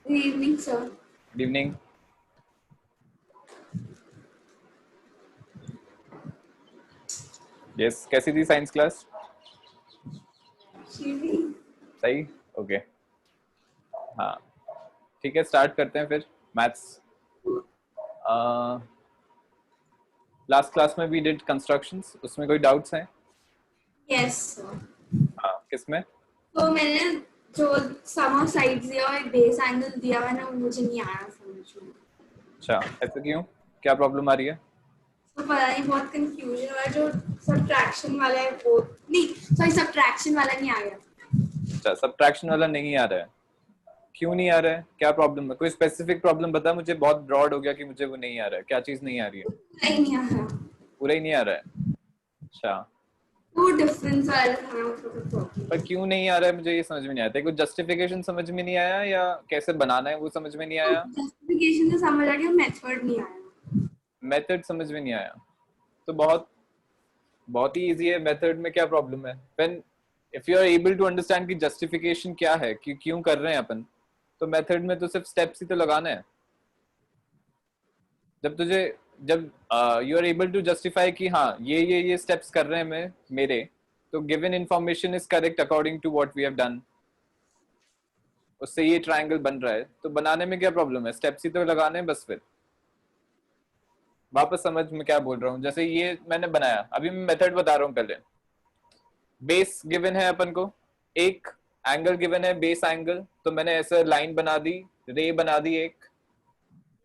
Good evening, sir. Good evening. Yes, कैसी थी science class? Shivi. सही, ओके। हाँ, ठीक है, स्टार्ट करते हैं फिर मैथ्स। लास्ट क्लास में वी डिड कंस्ट्रक्शंस, उसमें कोई डाउट्स हैं? Yes, sir. हाँ, किसमें? तो मैंने जो सम साइड्स दिया और बेस एंगल दिया हुआ ना, मुझे नहीं आया समझ में। अच्छा, ऐसे क्यों? क्या प्रॉब्लम आ रही है? तो पता नहीं, बहुत कंफ्यूजन हुआ। जो सब्ट्रैक्शन वाला है वो नहीं, सॉरी सब्ट्रैक्शन वाला नहीं आ गया। अच्छा, सब्ट्रैक्शन वाला नहीं आ रहा है। क्यों नहीं आ रहा है? क्या प्रॉब्लम है? कोई स्पेसिफिक प्रॉब्लम बता मुझे। बहुत ब्रॉड हो गया कि मुझे वो नहीं आ रहा है। क्या चीज़ नहीं आ रही है? नहीं आ रहा। पूरा ही नहीं आ रहा है? अच्छा, वो डिफरेंस वाला था ना, उसका पर प्रॉब्लम। क्यों नहीं आ रहा है मुझे ये समझ में नहीं आता है। कुछ जस्टिफिकेशन समझ में नहीं आया या कैसे बनाना है वो समझ में नहीं तो आया? जस्टिफिकेशन तो समझ आ गया, मेथड नहीं आया। मेथड समझ में नहीं आया। तो बहुत बहुत ही इजी है। मेथड में क्या प्रॉब्लम है? When if you are able to understand कि जस्टिफिकेशन क्या है, कि क्यों कर रहे हैं अपन, तो मेथड में तो सिर्फ स्टेप्स ही तो लगाना है। जब तुझे जब you are able to justify कि हाँ ये स्टेप्स कर रहे हैं मैं मेरे, तो given information is correct according to what we have done, उससे ये ट्रायंगल बन रहा है, तो बनाने में क्या प्रॉब्लम है? स्टेप्स ही तो लगाने हैं बस। फिर वापस समझ में क्या बोल रहा हूँ। जैसे ये मैंने बनाया, अभी मैं मेथड बता रहा हूँ। पहले बेस गिवन है अपन को, एक एंगल गिवन है बेस एंगल, तो मैंने ऐसे लाइन बना दी, रे बना दी एक।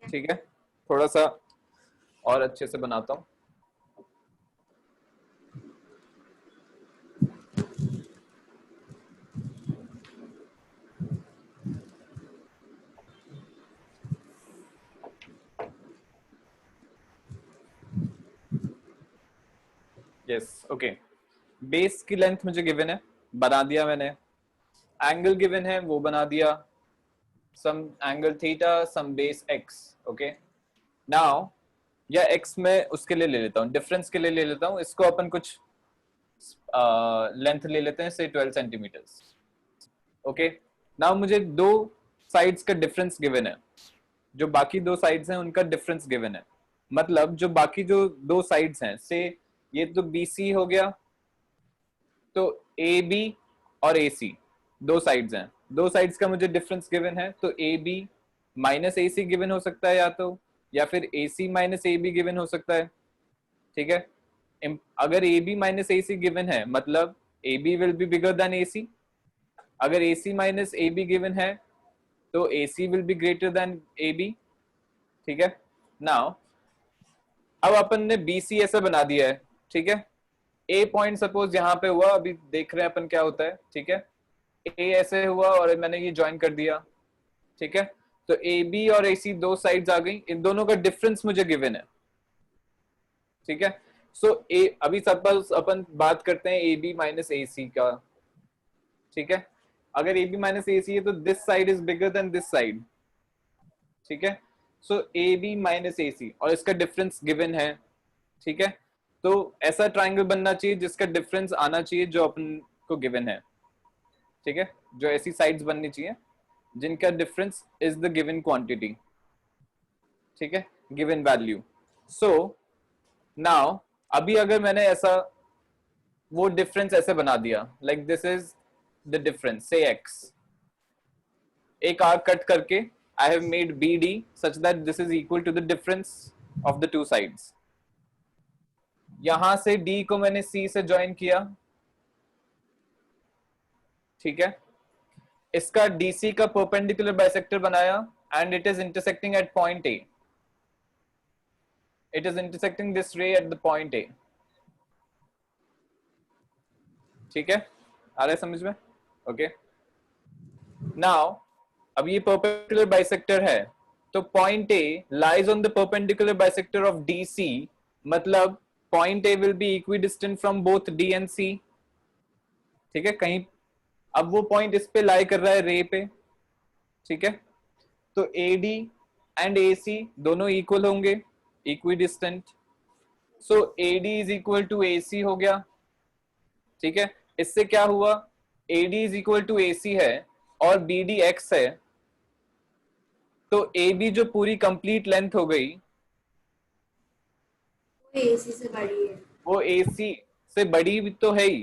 ठीक है, थोड़ा सा और अच्छे से बनाता हूँ। Yes, okay. बेस की लेंथ मुझे गिवन है, बना दिया मैंने। एंगल गिवन है, वो बना दिया, some angle theta, some base x. Okay, now या एक्स में उसके लिए ले लेता हूँ, डिफरेंस के लिए ले लेता हूँ इसको। अपन कुछ लेंथ ले लेते हैं, से 12 सेंटीमीटर्स। ओके, नाउ मुझे दो साइड्स का डिफरेंस गिवन है, जो बाकी दो साइड्स हैं उनका डिफरेंस गिवन है। मतलब जो बाकी जो दो साइड्स हैं, से ये तो बी सी हो गया, तो ए बी और ए सी दो साइड्स हैं, दो साइड्स का मुझे डिफरेंस गिवन है। तो A B minus A C given हो सकता है, या फिर A C minus A B given हो सकता है। ठीक है, अगर A B minus A C given है, मतलब A B will be bigger than A C. अगर A C minus A B given है, तो A C will be greater than A B. ठीक है, नाउ अब अपन ने बी सी ऐसा बना दिया है। ठीक है, ए पॉइंट सपोज यहाँ पे हुआ, अभी देख रहे हैं अपन क्या होता है। ठीक है, ए ऐसे हुआ और मैंने ये ज्वाइन कर दिया। ठीक है, तो ए बी और ए सी दो साइड्स आ गई, इन दोनों का डिफरेंस मुझे गिवन है। ठीक है, सो ए अभी सपोज अपन बात करते हैं ए बी माइनस ए सी का। ठीक है, अगर A B minus A C है तो this side is bigger than this side. ठीक है, सो ए बी माइनस ए सी और इसका डिफरेंस गिवन है। ठीक है, तो ऐसा ट्राइंगल बनना चाहिए जिसका डिफरेंस आना चाहिए जो अपन को गिवन है। ठीक है, जो ऐसी साइड्स बननी चाहिए जिनका difference is the given quantity. ठीक है, गिवन वैल्यू। सो नाउ अभी अगर मैंने ऐसा वो डिफरेंस ऐसे बना दिया, like this is the difference, से एक्स, एक आर्क कट करके I have made B D such that this is equal to the difference of the two sides. यहां से डी को मैंने सी से ज्वाइन किया। ठीक है, इसका डीसी का परपेंडिकुलर बाइसेक्टर बनाया and it is intersecting at point A. It is intersecting this रे एट द पॉइंट ए। ठीक है, आ रहा है समझ में? ओके, नाउ अब ये परपेंडिकुलर बाइसेक्टर है, तो point A lies on the perpendicular bisector of DC, मतलब point A will be equidistant from both D and C. ठीक है, कहीं अब वो पॉइंट इस पे लाई कर रहा है, रे पे। ठीक है, तो ए डी एंड ए सी दोनों इक्वल होंगे, equidistant. So A D is equal to A C हो गया। ठीक है, इससे क्या हुआ, A D is equal to A C है और बी डी एक्स है। तो ए बी जो पूरी कंप्लीट लेंथ हो गई AC से बड़ी है। वो ए सी से बड़ी भी तो है ही,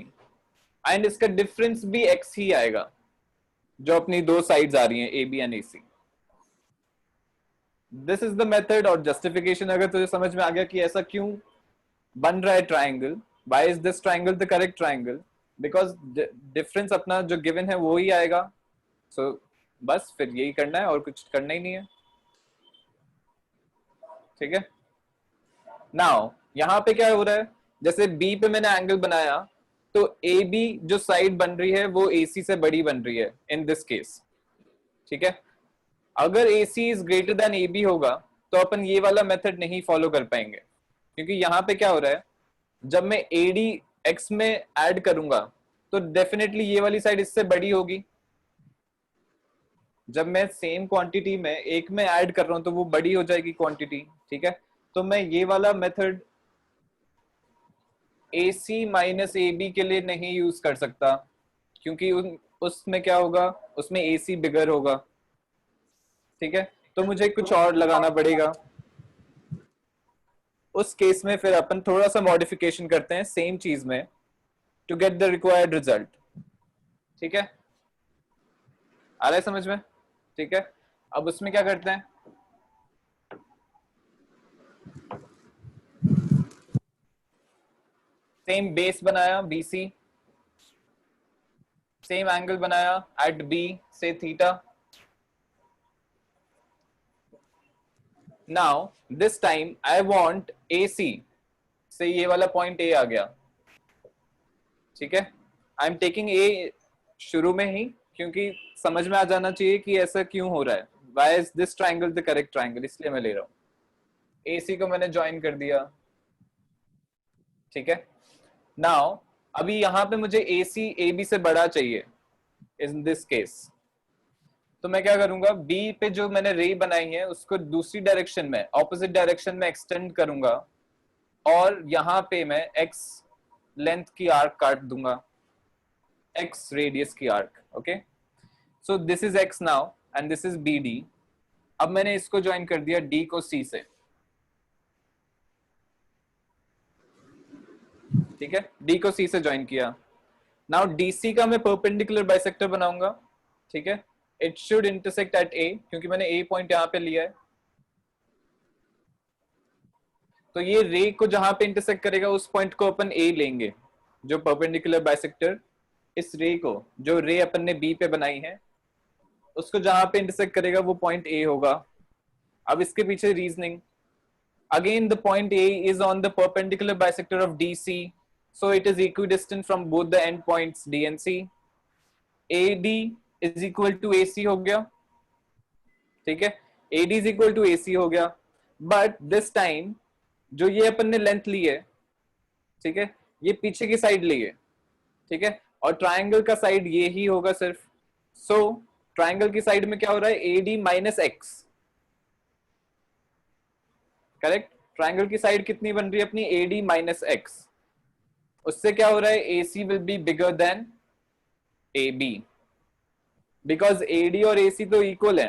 एंड इसका डिफरेंस भी एक्स ही आएगा जो अपनी दो साइड्स आ रही हैं A B and A C. This is the method. और जस्टिफिकेशन अगर तुझे समझ में आ गया कि ऐसा क्यों बन रहा है triangle, why is this triangle the correct triangle, because difference अपना जो गिवन है वो ही आएगा। सो बस फिर यही करना है और कुछ करना ही नहीं है। ठीक है, नाउ यहाँ पे क्या हो रहा है, जैसे बी पे मैंने एंगल बनाया तो ए बी जो साइड बन रही है वो ए सी से बड़ी बन रही है इन दिस केस। ठीक है, अगर A C is greater than A B होगा तो अपन ये वाला मेथड नहीं फॉलो कर पाएंगे, क्योंकि यहाँ पे क्या हो रहा है, जब मैं ए डी एक्स में ऐड करूंगा तो डेफिनेटली ये वाली साइड इससे बड़ी होगी। जब मैं सेम क्वांटिटी में एक में ऐड कर रहा हूं तो वो बड़ी हो जाएगी क्वांटिटी। ठीक है, तो मैं ये वाला method A C minus A B के लिए नहीं यूज कर सकता, क्योंकि उसमें क्या होगा, उसमें ए सी बिगर होगा। ठीक है, तो मुझे कुछ और लगाना पड़ेगा। उस केस में फिर अपन थोड़ा सा मॉडिफिकेशन करते हैं सेम चीज में to get the required result. ठीक है, आ रहा है समझ में? ठीक है, अब उसमें क्या करते हैं, सेम बेस बनाया BC, सेम एंगल बनाया एट B से theta. Now this time I want AC से ये वाला पॉइंट A आ गया। ठीक है, आई एम टेकिंग A शुरू में ही, क्योंकि समझ में आ जाना चाहिए कि ऐसा क्यों हो रहा है, why is this triangle the correct triangle, इसलिए मैं ले रहा हूं। AC को मैंने ज्वाइन कर दिया। ठीक है, नाउ अभी यहां पे मुझे AC AB से बड़ा चाहिए इन दिस केस, तो मैं क्या करूंगा, B पे जो मैंने रे बनाई है उसको दूसरी डायरेक्शन में, ऑपोजिट डायरेक्शन में एक्सटेंड करूंगा और यहां पे मैं X लेंथ की आर्क काट दूंगा, X रेडियस की arc. Okay, so this is X now and this is BD। अब मैंने इसको ज्वाइन कर दिया D को C से। ठीक है, D को C से ज्वाइन किया। नाउ DC का मैं परपेंडिकुलर बाइसेक्टर बनाऊंगा। ठीक है, it should intersect at A, क्योंकि मैंने A पॉइंट यहां पे लिया है। तो ये रे को जहां पे इंटरसेक्ट करेगा उस पॉइंट को अपन A लेंगे, जो परपेंडिकुलर बाइसेक्टर इस रे को, जो रे अपन ने B पे बनाई है उसको जहां पे इंटरसेक्ट करेगा वो पॉइंट A होगा। अब इसके पीछे reasoning, again the point A is on the perpendicular bisector of DC, so it is equidistant from both the end points D and C. AD is equal to AC हो गया। ठीक है, AD is equal to AC हो गया, but this time जो ये अपन ने length ली है, ठीक है, ये पीछे की साइड ली है। ठीक है, और ट्राइंगल का साइड ये ही होगा सिर्फ। सो ट्राइंगल की साइड में क्या हो रहा है, AD minus x. Correct, triangle की साइड कितनी बन रही है अपनी, AD माइनस एक्स। उससे क्या हो रहा है, AC will be bigger then AB, because AD और AC तो इक्वल है,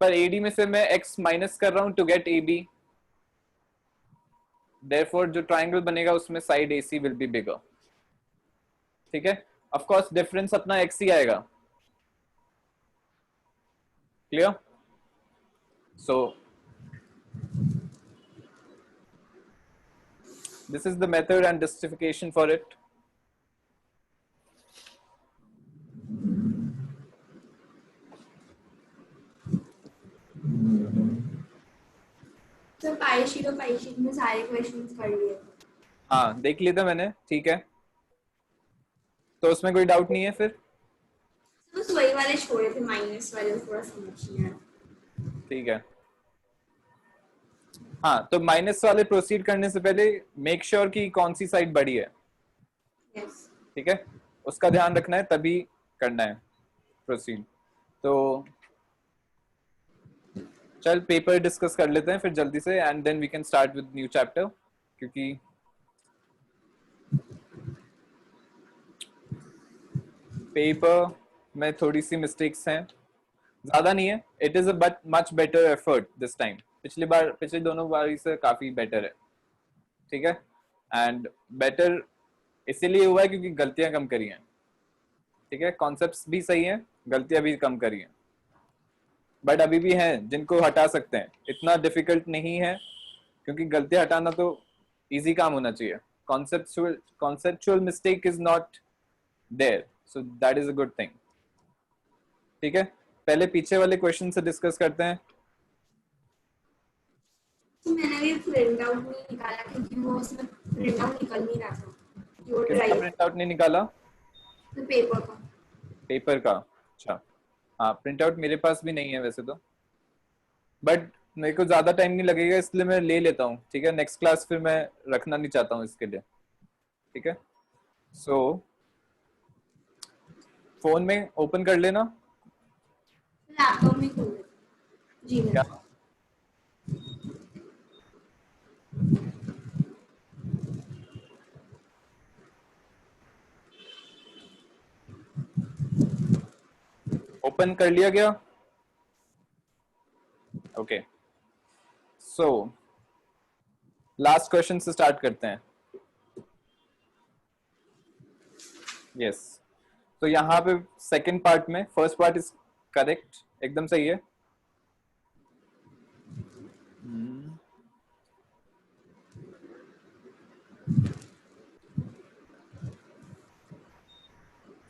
पर AD में से मैं X माइनस कर रहा हूं टू गेट AB। देयरफॉर जो ट्राइंगल बनेगा उसमें साइड AC विल बी बिगर। ठीक है, ऑफ कोर्स डिफरेंस अपना X ही आएगा। Clear? So this is the method and justification for it. तो पाई शीट में सारे क्वेश्चंस कर लिए। हाँ देख लिया था मैंने। ठीक है, तो उसमें कोई डाउट नहीं है फिर? बस वही वाले छोड़े थे, माइनस वाले थोड़ा समझ नहीं आया। ठीक है, हाँ तो माइनस वाले प्रोसीड करने से पहले मेक श्योर कि कौन सी साइड बड़ी है। यस। ठीक है, उसका ध्यान रखना है तभी करना है प्रोसीड। तो चल पेपर डिस्कस कर लेते हैं फिर जल्दी से, and then we can start with new chapter, क्योंकि पेपर में थोड़ी सी मिस्टेक्स हैं ज्यादा नहीं है, it is a but much better effort this time, पिछली दोनों बारी से काफी बेटर है, ठीक है। एंड बेटर इसीलिए हुआ है क्योंकि गलतियां कम करी हैं, ठीक है, कॉन्सेप्ट्स भी सही हैं, गलतियां भी कम करी हैं, बट अभी भी हैं जिनको हटा सकते हैं, इतना डिफिकल्ट नहीं है, क्योंकि गलतियां हटाना तो इजी काम होना चाहिए, conceptual mistake is not there, so that is a good thing, ठीक है। पहले पीछे वाले क्वेश्चन से डिस्कस करते हैं। तो मैंने भी प्रिंट आउट नहीं निकाला क्योंकि वो उसमें प्रिंट आउट निकल नहीं रहा था, जो किसका ड्राइव प्रिंट आउट नहीं निकाला? तो पेपर का। पेपर का, अच्छा। हाँ, प्रिंट आउट मेरे पास भी नहीं है वैसे तो, बट मेरे को ज्यादा टाइम नहीं लगेगा इसलिए मैं ले लेता हूँ, ठीक है, नेक्स्ट क्लास फिर मैं रखना नहीं चाहता हूँ इसके लिए, ठीक है। सो फोन में ओपन कर लेना। लैपटॉप में खोल जी क्या? मैम। ओपन कर लिया गया? ओके, सो लास्ट क्वेश्चन से स्टार्ट करते हैं। यस, तो यहाँ पे सेकंड पार्ट में फर्स्ट पार्ट इज करेक्ट, एकदम सही है।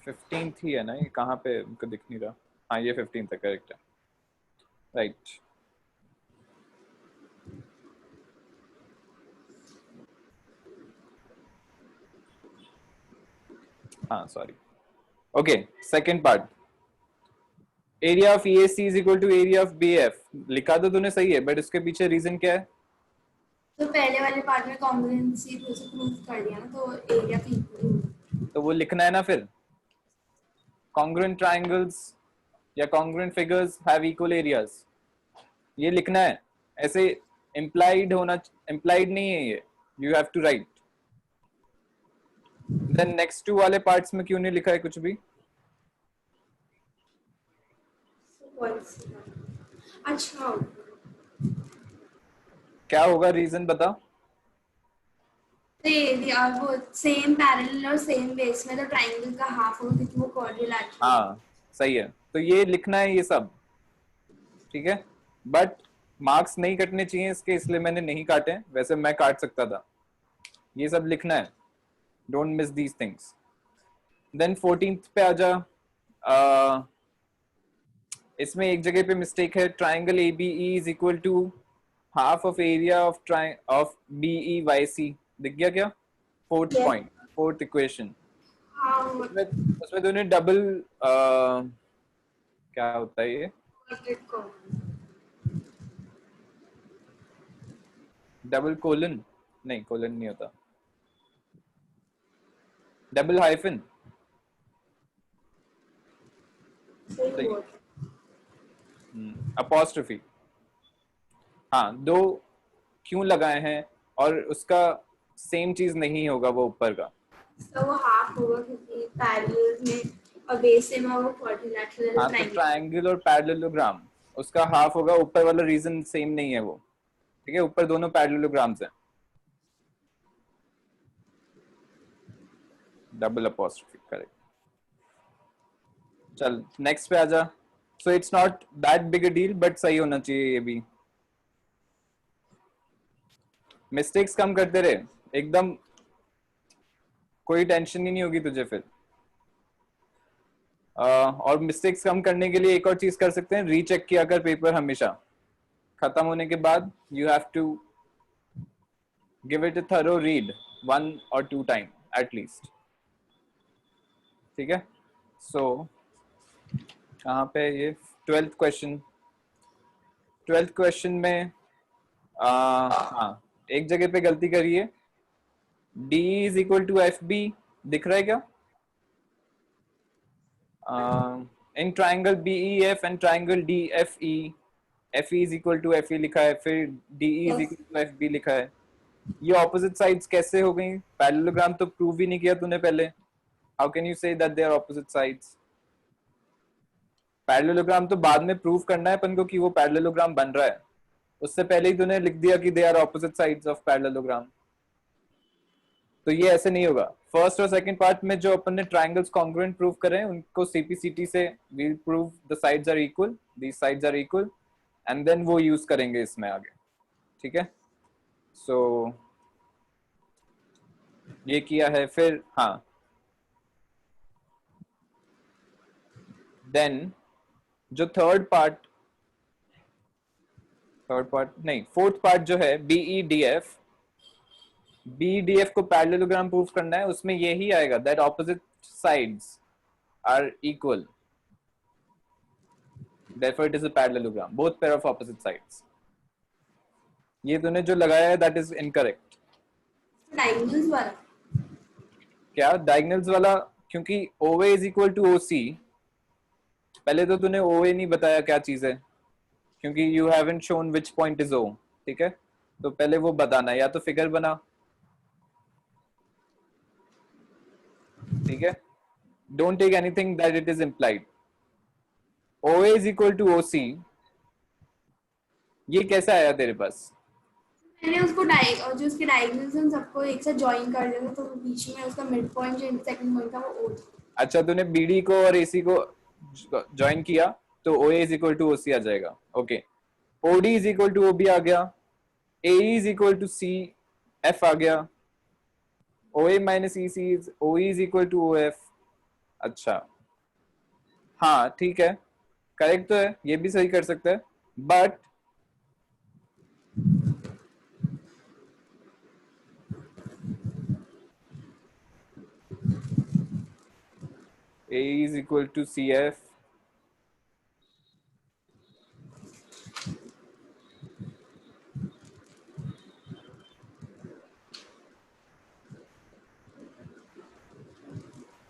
15th ही है ना, ये कहाँ पे हमको दिख नहीं रहा? हाँ, ये 15th है, करेक्ट है, राइट। हाँ sorry, okay, second part, area of EAC is equal to area of BF, लिखा तो तूने सही है, बट उसके पीछे रीजन क्या है? तो पहले वाले पार्ट में कॉन्ग्रुएंसी प्रूफ कर दिया ना, तो एरिया की तो वो लिखना है ना फिर, congruent triangles या congruent figures have equal areas, ये लिखना है, ऐसे implied होना, implied नहीं है ये, you have to write। then next two वाले parts में क्यों नहीं लिखा है कुछ भी? अच्छा, क्या होगा रीजन बता? तो एरिया वो सेम पैरेलल और सेम बेस में तो ट्रायंगल का हाफ होगा क्योंकि वो क्वाड्रिलैटरल। हाँ सही है, तो ये लिखना है ये सब, ठीक है, बट मार्क्स नहीं कटने चाहिए इसके, इसलिए मैंने नहीं काटे, वैसे मैं काट सकता था, ये सब लिखना है, don't miss these things. Then 14th पे आजा, इसमें एक जगह पे मिस्टेक है, triangle ABE is equal to half of area of BEYC, दिख गया क्या? फोर्थ पॉइंट, फोर्थ इक्वेशन, हाँ, उसमें उसमें तूने डबल क्या होता है ये, डबल कोलन, नहीं कोलन नहीं होता, डबल हाइफन, सही हुआ। अपॉस्ट्रोफी, हाँ, दो क्यों लगाए हैं, और उसका सेम चीज नहीं होगा वो ऊपर का, तो वो हाफ होगा क्योंकि पैरेलल में और बेस में वो क्वाड्रिलैटरल हाँ, तो ट्रायंगल। ट्रायंगल और पैरेललोग्राम उसका हाफ होगा, ऊपर वाला रीजन सेम नहीं है वो, ठीक है, ऊपर दोनों पैरेललोग्राम्स हैं, डबल अपॉस्ट्रोफी, करेक्ट। चल नेक्स्ट पे आजा, so it's not that big a deal, but सही होना चाहिए ये भी, मिस्टेक्स कम करते रहे, एकदम कोई टेंशन ही नहीं होगी तुझे फिर। और मिस्टेक्स कम करने के लिए एक और चीज कर सकते हैं, रीचेक किया कर पेपर हमेशा, खत्म होने के बाद you have to give it a thorough read 1 or 2 time at least, ठीक है। सो कहाँ पे ये 12th क्वेश्चन में हाँ, एक जगह पे गलती करिए, D is equal to FB, दिख रहा है क्या? In triangle BEF and triangle DFE, FE is equal to FE लिखा है, फिर DE is equal to FB लिखा है, ये ऑपोजिट साइड्स कैसे हो गई? पैरेललोग्राम तो प्रूव ही नहीं किया तूने पहले, how can you say that they are opposite sides? Parallelogram तो बाद में प्रूव करना है अपन को कि वो पैरेललोग्राम बन रहा है, उससे पहले ही तूने लिख दिया कि they are opposite sides of parallelogram. तो ये ऐसे नहीं होगा। फर्स्ट और सेकंड पार्ट में जो अपन ने ट्रायंगल्स कॉन्ग्रुएंट प्रूव करे हैं उनको सीपीसीटी से we prove the sides are equal, these sides are equal, and then वो यूज करेंगे इसमें आगे। ठीक है, सो ये किया है। फिर हाँ, देन जो फोर्थ पार्ट जो है बीईडीएफ को पैरेललोग्राम प्रूफ करना है, उसमें यही आएगा that opposite sides are equal, therefore it is a parallelogram, both pair of opposite sides। ये तूने जो लगाया है that is incorrect। डायगोनल्स वाला क्या डायगोनल्स वाला? क्योंकि OA is equal to OC, पहले तो तूने OA नहीं बताया क्या चीज है, क्योंकि you haven't shown which point is O। ठीक है, तो पहले वो बताना, या तो फिगर बना। ठीक है, don't take anything that it is implied। OA is equal to OC, ये कैसे आया तेरे पास? मैंने उसको जो उसके डायगोनल्स हैं सबको एक साथ ज्वाइन कर दिया था, तो बीच में उसका मिड पॉइंट जो इंटरसेक्टिंग पॉइंट था वो O था। अच्छा, तूने BD को और AC को ज्वाइन किया तो OA is equal to OC आ जाएगा। Okay, OD is equal to OB आ गया, AE is equal to CF आ गया, OA minus EC is OE is equal to OF। अच्छा, हाँ ठीक है, करेक्ट तो है, ये भी सही कर सकते हैं, but AE is equal to CF,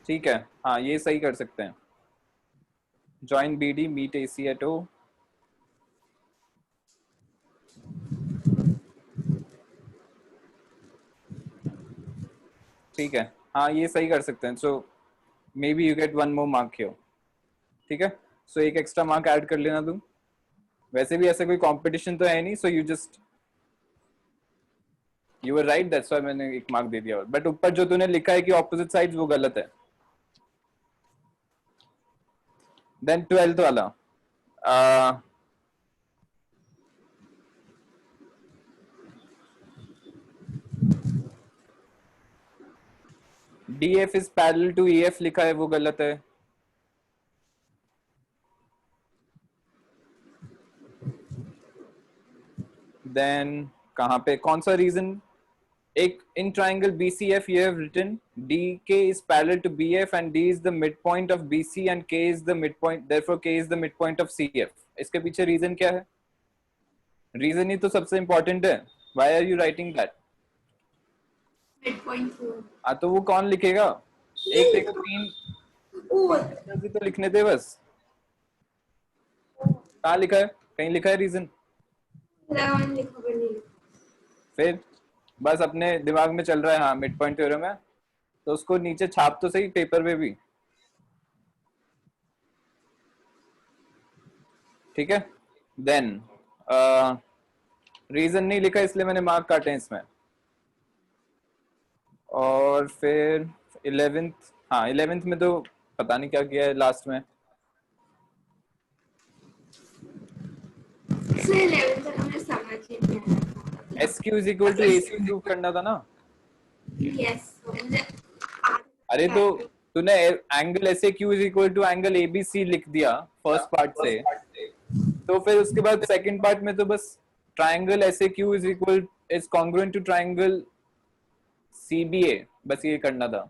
ठीक है, हाँ ये सही कर सकते हैं। Join BD meet AC at O। ठीक है, हाँ ये सही कर सकते हैं। So maybe you get 1 more mark here. ठीक है, सो एक एक्स्ट्रा मार्क ऐड कर लेना तुम। वैसे भी ऐसा कोई कंपटीशन तो है नहीं, so you were right, that's why मैंने एक मार्क दे दिया। बट ऊपर जो तूने लिखा है कि ऑपोजिट साइड्स, वो गलत है। देन 12th वाला, DF is parallel to EF लिखा है, वो गलत है। देन कहाँ पे, कौन सा रीजन? एक in triangle BCF you have written DK is parallel to BF and D is the midpoint of BC and K is the midpoint, therefore K is the midpoint of CF। इसके पीछे reason क्या है? Reason ही तो सबसे important है। Why are you writing that? Mid point तो वो कौन लिखेगा? एक देखो, 3 भी तो लिखने थे बस। कहाँ लिखा है? कहीं लिखा है रीजन? फिर बस अपने दिमाग में चल रहा है, हाँ मिड पॉइंट थ्योरम है, तो उसको नीचे छाप तो सही पेपर पे भी। ठीक है, देन रीजन नहीं लिखा इसलिए मैंने मार्क काटे इसमें। और फिर 11th, हाँ 11th में तो पता नहीं क्या किया है लास्ट में। SQ is equal to AC prove करना था ना? यस। अरे तो तूने angle SAQ is equal to angle ABC लिख दिया फर्स्ट पार्ट से, तो फिर उसके बाद सेकंड पार्ट में तो बस triangle SAQ is congruent to triangle CBA, बस ये करना था।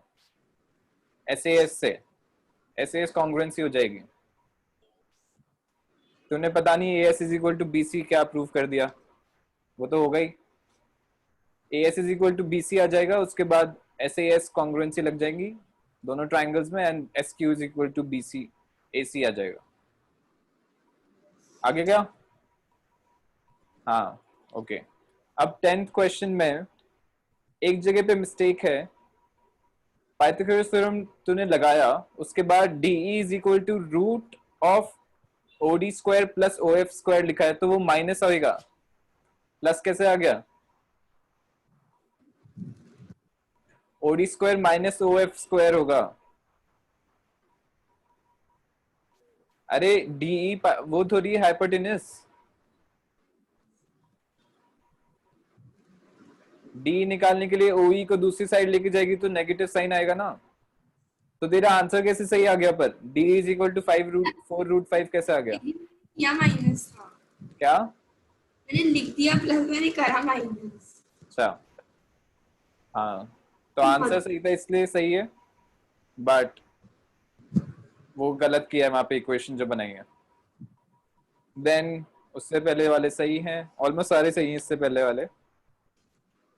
SAS से SAS कॉन्ग्रुएंसी हो जाएगी। तूने पता नहीं AS is equal to BC क्या प्रूव कर दिया, वो तो हो गई। AS is equal to BC आ जाएगा, उसके बाद SAS कॉन्ग्रुएंसी लग जाएंगी दोनों ट्रायंगल्स में, and SQ is equal to BC AC आ जाएगा। आगे क्या? हाँ ओके। अब 10th क्वेश्चन में एक जगह पे मिस्टेक है। पाइथागोरस थ्योरम तूने लगाया, उसके बाद DE is equal to root of OD square plus OF square लिखा है तो वो माइनस होगा, प्लस कैसे आ गया? OD square minus OF square होगा। अरे DE वो थोड़ी हाइपोटेनस, डी निकालने के लिए OE को दूसरी साइड लेके जाएगी तो नेगेटिव साइन आएगा ना। तो तेरा आंसर कैसे सही आ गया? पर D इज इक्वल टू 4√5 कैसे आ गया? या माइनस था, क्या? मैंने लिख दिया प्लस, मैंने करा माइनस। अच्छा, हाँ तो आंसर सही था इसलिए सही है, बट वो गलत किया है वहां पे इक्वेशन जो बनाई है। देन उससे पहले वाले सही हैं, ऑलमोस्ट सारे सही हैं इससे पहले वाले।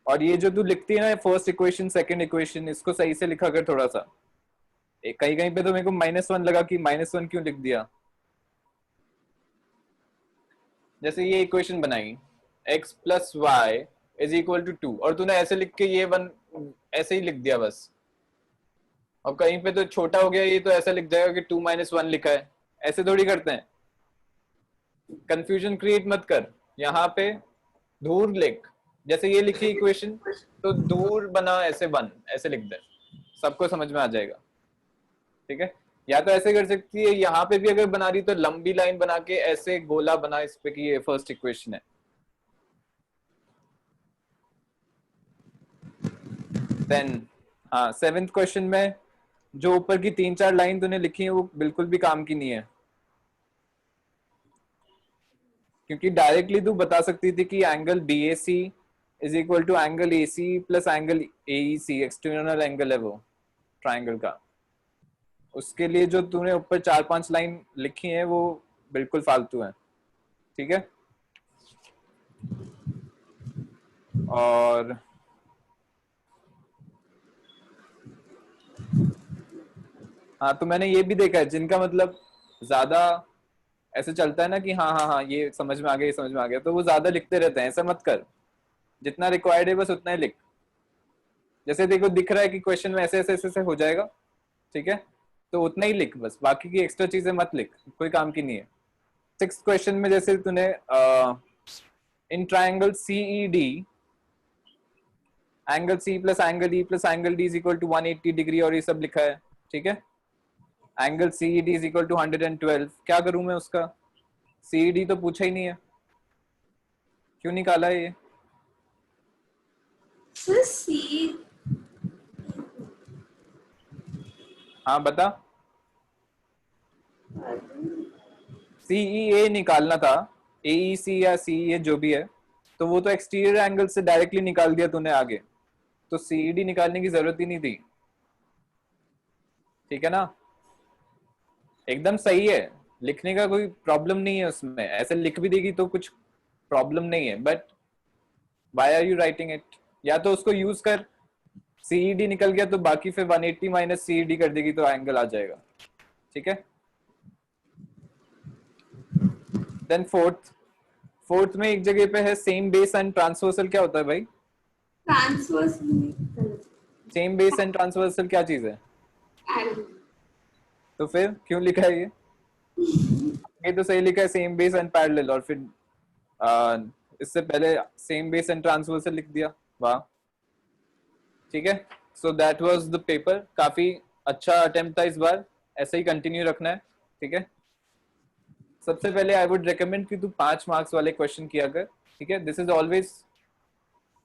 और ये जो तू लिखती है ना फर्स्ट इक्वेशन सेकंड इक्वेशन, इसको सही से लिखा कर थोड़ा सा। कहीं कहीं पे तो मेरे को -1 लगा कि -1 क्यों लिख दिया। जैसे ये इक्वेशन बनाई x plus y is equal to 2 और तूने ऐसे लिख के ये 1 ऐसे ही लिख दिया बस। अब कहीं पे तो छोटा हो गया, ये तो ऐसा लिख जाएगा कि 2 - 1 लिखा है। ऐसे थोड़ी करते हैं, कंफ्यूजन क्रिएट मत कर। यहाँ पे दूर लिख, जैसे ये लिखी इक्वेशन तो दूर बना ऐसे 1 ऐसे लिख दे, सबको समझ में आ जाएगा। ठीक है, या तो ऐसे कर सकती है, यहाँ पे भी अगर बना रही तो लंबी लाइन बना के ऐसे गोला बना इस पे कि ये फर्स्ट इक्वेशन है। देन हाँ 7th क्वेश्चन में जो ऊपर की 3-4 लाइन तूने लिखी है वो बिल्कुल भी काम की नहीं है, क्योंकि डायरेक्टली तू बता सकती थी कि angle BAC is equal to angle AC plus angle AEC, external angle है वो ट्राइंगल का। उसके लिए जो तूने ऊपर 4-5 लाइन लिखी है वो बिल्कुल फालतू है। ठीक है, और हाँ तो मैंने ये भी देखा है जिनका मतलब ज्यादा ऐसे चलता है ना कि हाँ हाँ हाँ ये समझ में आ गया, ये समझ में आ गया, तो वो ज्यादा लिखते रहते हैं। ऐसा मत कर, जितना रिक्वायर्ड है बस उतना ही लिख। जैसे देखो दिख रहा है कि क्वेश्चन में ऐसे ऐसे ऐसे ऐसे हो जाएगा, ठीक है, तो उतना ही लिख बस, बाकी की एक्स्ट्रा चीजें मत लिख, कोई काम की नहीं है। 6th क्वेश्चन में जैसे तूने in triangle CED angle C plus angle E plus angle D is equal to 180 degree और ये सब लिखा है। ठीक है, angle CED is equal to 112, क्या करूं मैं उसका? CED तो पूछा ही नहीं है, क्यों निकाला है ये? सर सी, हाँ बता। CEA निकालना था, AEC या CEA जो भी है, तो वो तो एक्सटीरियर एंगल से डायरेक्टली निकाल दिया तूने आगे, तो CED निकालने की जरूरत ही नहीं थी। ठीक है ना, एकदम सही है, लिखने का कोई प्रॉब्लम नहीं है उसमें, ऐसे लिख भी देगी तो कुछ प्रॉब्लम नहीं है, but why are you writing it? या तो उसको यूज कर, CED निकल गया तो बाकी फिर 180 माइनस CED कर देगी तो एंगल आ जाएगा। ठीक है, देन फोर्थ में एक जगह पे है सेम बेस एंड ट्रांसवर्सल, क्या होता है भाई? Transverse same base and transversal क्या चीज है? तो फिर क्यों लिखा है ये तो सही लिखा है सेम बेस एंड पैरेलल, और फिर इससे पहले सेम बेस एंड ट्रांसवर्सल लिख दिया। वाह, ठीक है, so that was the paper. काफी अच्छा अटेम्प्ट था इस बार, ऐसे ही कंटिन्यू रखना है। ठीक है, सबसे पहले आई वुड रिकमेंड कि तू 5 मार्क्स वाले क्वेश्चन किया कर। ठीक है, this is always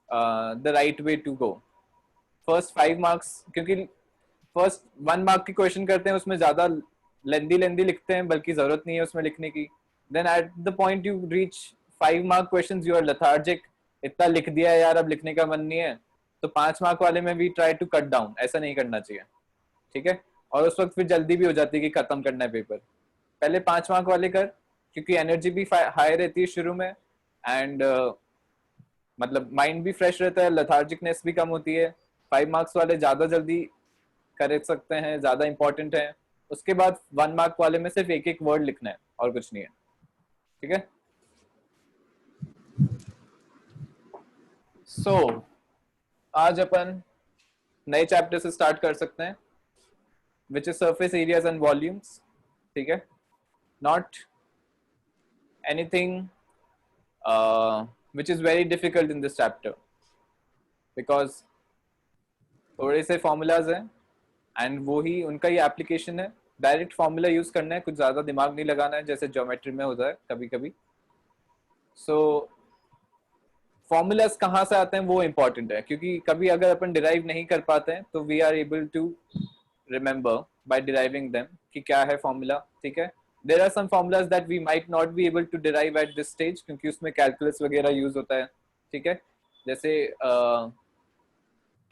the right way to go. First 5 marks, क्योंकि फर्स्ट 1 मार्क के क्वेश्चन करते हैं उसमें ज्यादा लेंदी लिखते हैं, बल्कि जरूरत नहीं है उसमें लिखने की। Then at the point you reach 5 mark question you are lethargic, इतना लिख दिया है यार अब लिखने का मन नहीं है, तो 5 मार्क वाले में भी ट्राई टू कट डाउन, ऐसा नहीं करना चाहिए। ठीक है, और उस वक्त फिर जल्दी भी हो जाती है कि खत्म करना है पेपर। पहले 5 मार्क वाले कर, क्योंकि एनर्जी भी हाई रहती है शुरू में, एंड मतलब माइंड भी फ्रेश रहता है, लेथार्जिकनेस भी कम होती है। 5 मार्क्स वाले ज्यादा जल्दी कर सकते हैं, ज्यादा इंपॉर्टेंट है। उसके बाद 1 मार्क वाले में सिर्फ एक एक वर्ड लिखना है और कुछ नहीं है। ठीक है, सो आज अपन नए चैप्टर से स्टार्ट कर सकते हैं, which is surface areas and volumes. ठीक है, not anything which is very difficult in this chapter, because थोड़े से formulas हैं and वो ही उनका ही application है. डायरेक्ट फॉर्मूला यूज करना है, कुछ ज्यादा दिमाग नहीं लगाना है जैसे ज्योमेट्री में होता है कभी कभी. सो फॉर्मूलाज कहाँ से आते हैं वो इम्पोर्टेंट है, क्योंकि कभी अगर अपन डिराइव नहीं कर पाते हैं तो we are able to remember by deriving them कि क्या है फॉर्मूला. ठीक है, there are some formulas that we might not be able to derive at this stage, क्योंकि उसमें कैलकुलस वगैरह यूज होता है. ठीक है, जैसे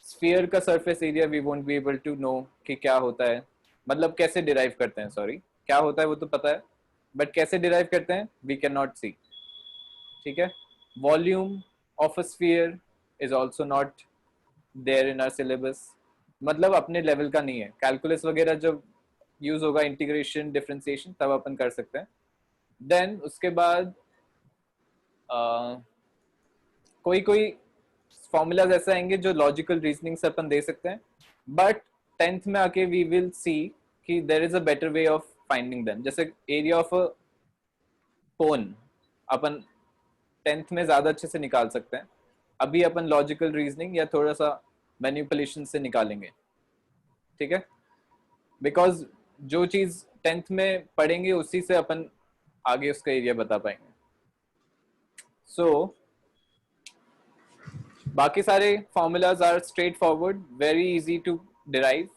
स्फीयर का surface area we won't be able to know कि क्या होता है, मतलब कैसे डिराइव करते हैं. सॉरी, क्या होता है वो तो पता है, बट कैसे डिराइव करते हैं वी कैन नॉट सी. ठीक है, volume of a sphere is also not there in our syllabus, मतलब अपने लेवल का नहीं है. कैलकुलस वगैरह जब यूज होगा, इंटीग्रेशन डिफरेंशिएशन, तब अपन कर सकते हैं. देन उसके बाद कोई कोई फॉर्मूलाज ऐसे आएंगे जो लॉजिकल रीजनिंग से अपन दे सकते हैं, बट 10th में आके वी विल सी कि there is a better way of finding them. जैसे एरिया ऑफ अ कोन अपन 10th में ज्यादा अच्छे से निकाल सकते हैं, अभी अपन लॉजिकल रीजनिंग या थोड़ा सा मैनिपुलेशन से निकालेंगे. ठीक है, बिकॉज जो चीज 10th में पढ़ेंगे उसी से अपन आगे उसका एरिया बता पाएंगे. सो बाकी सारे formulas are straightforward, very easy to derive,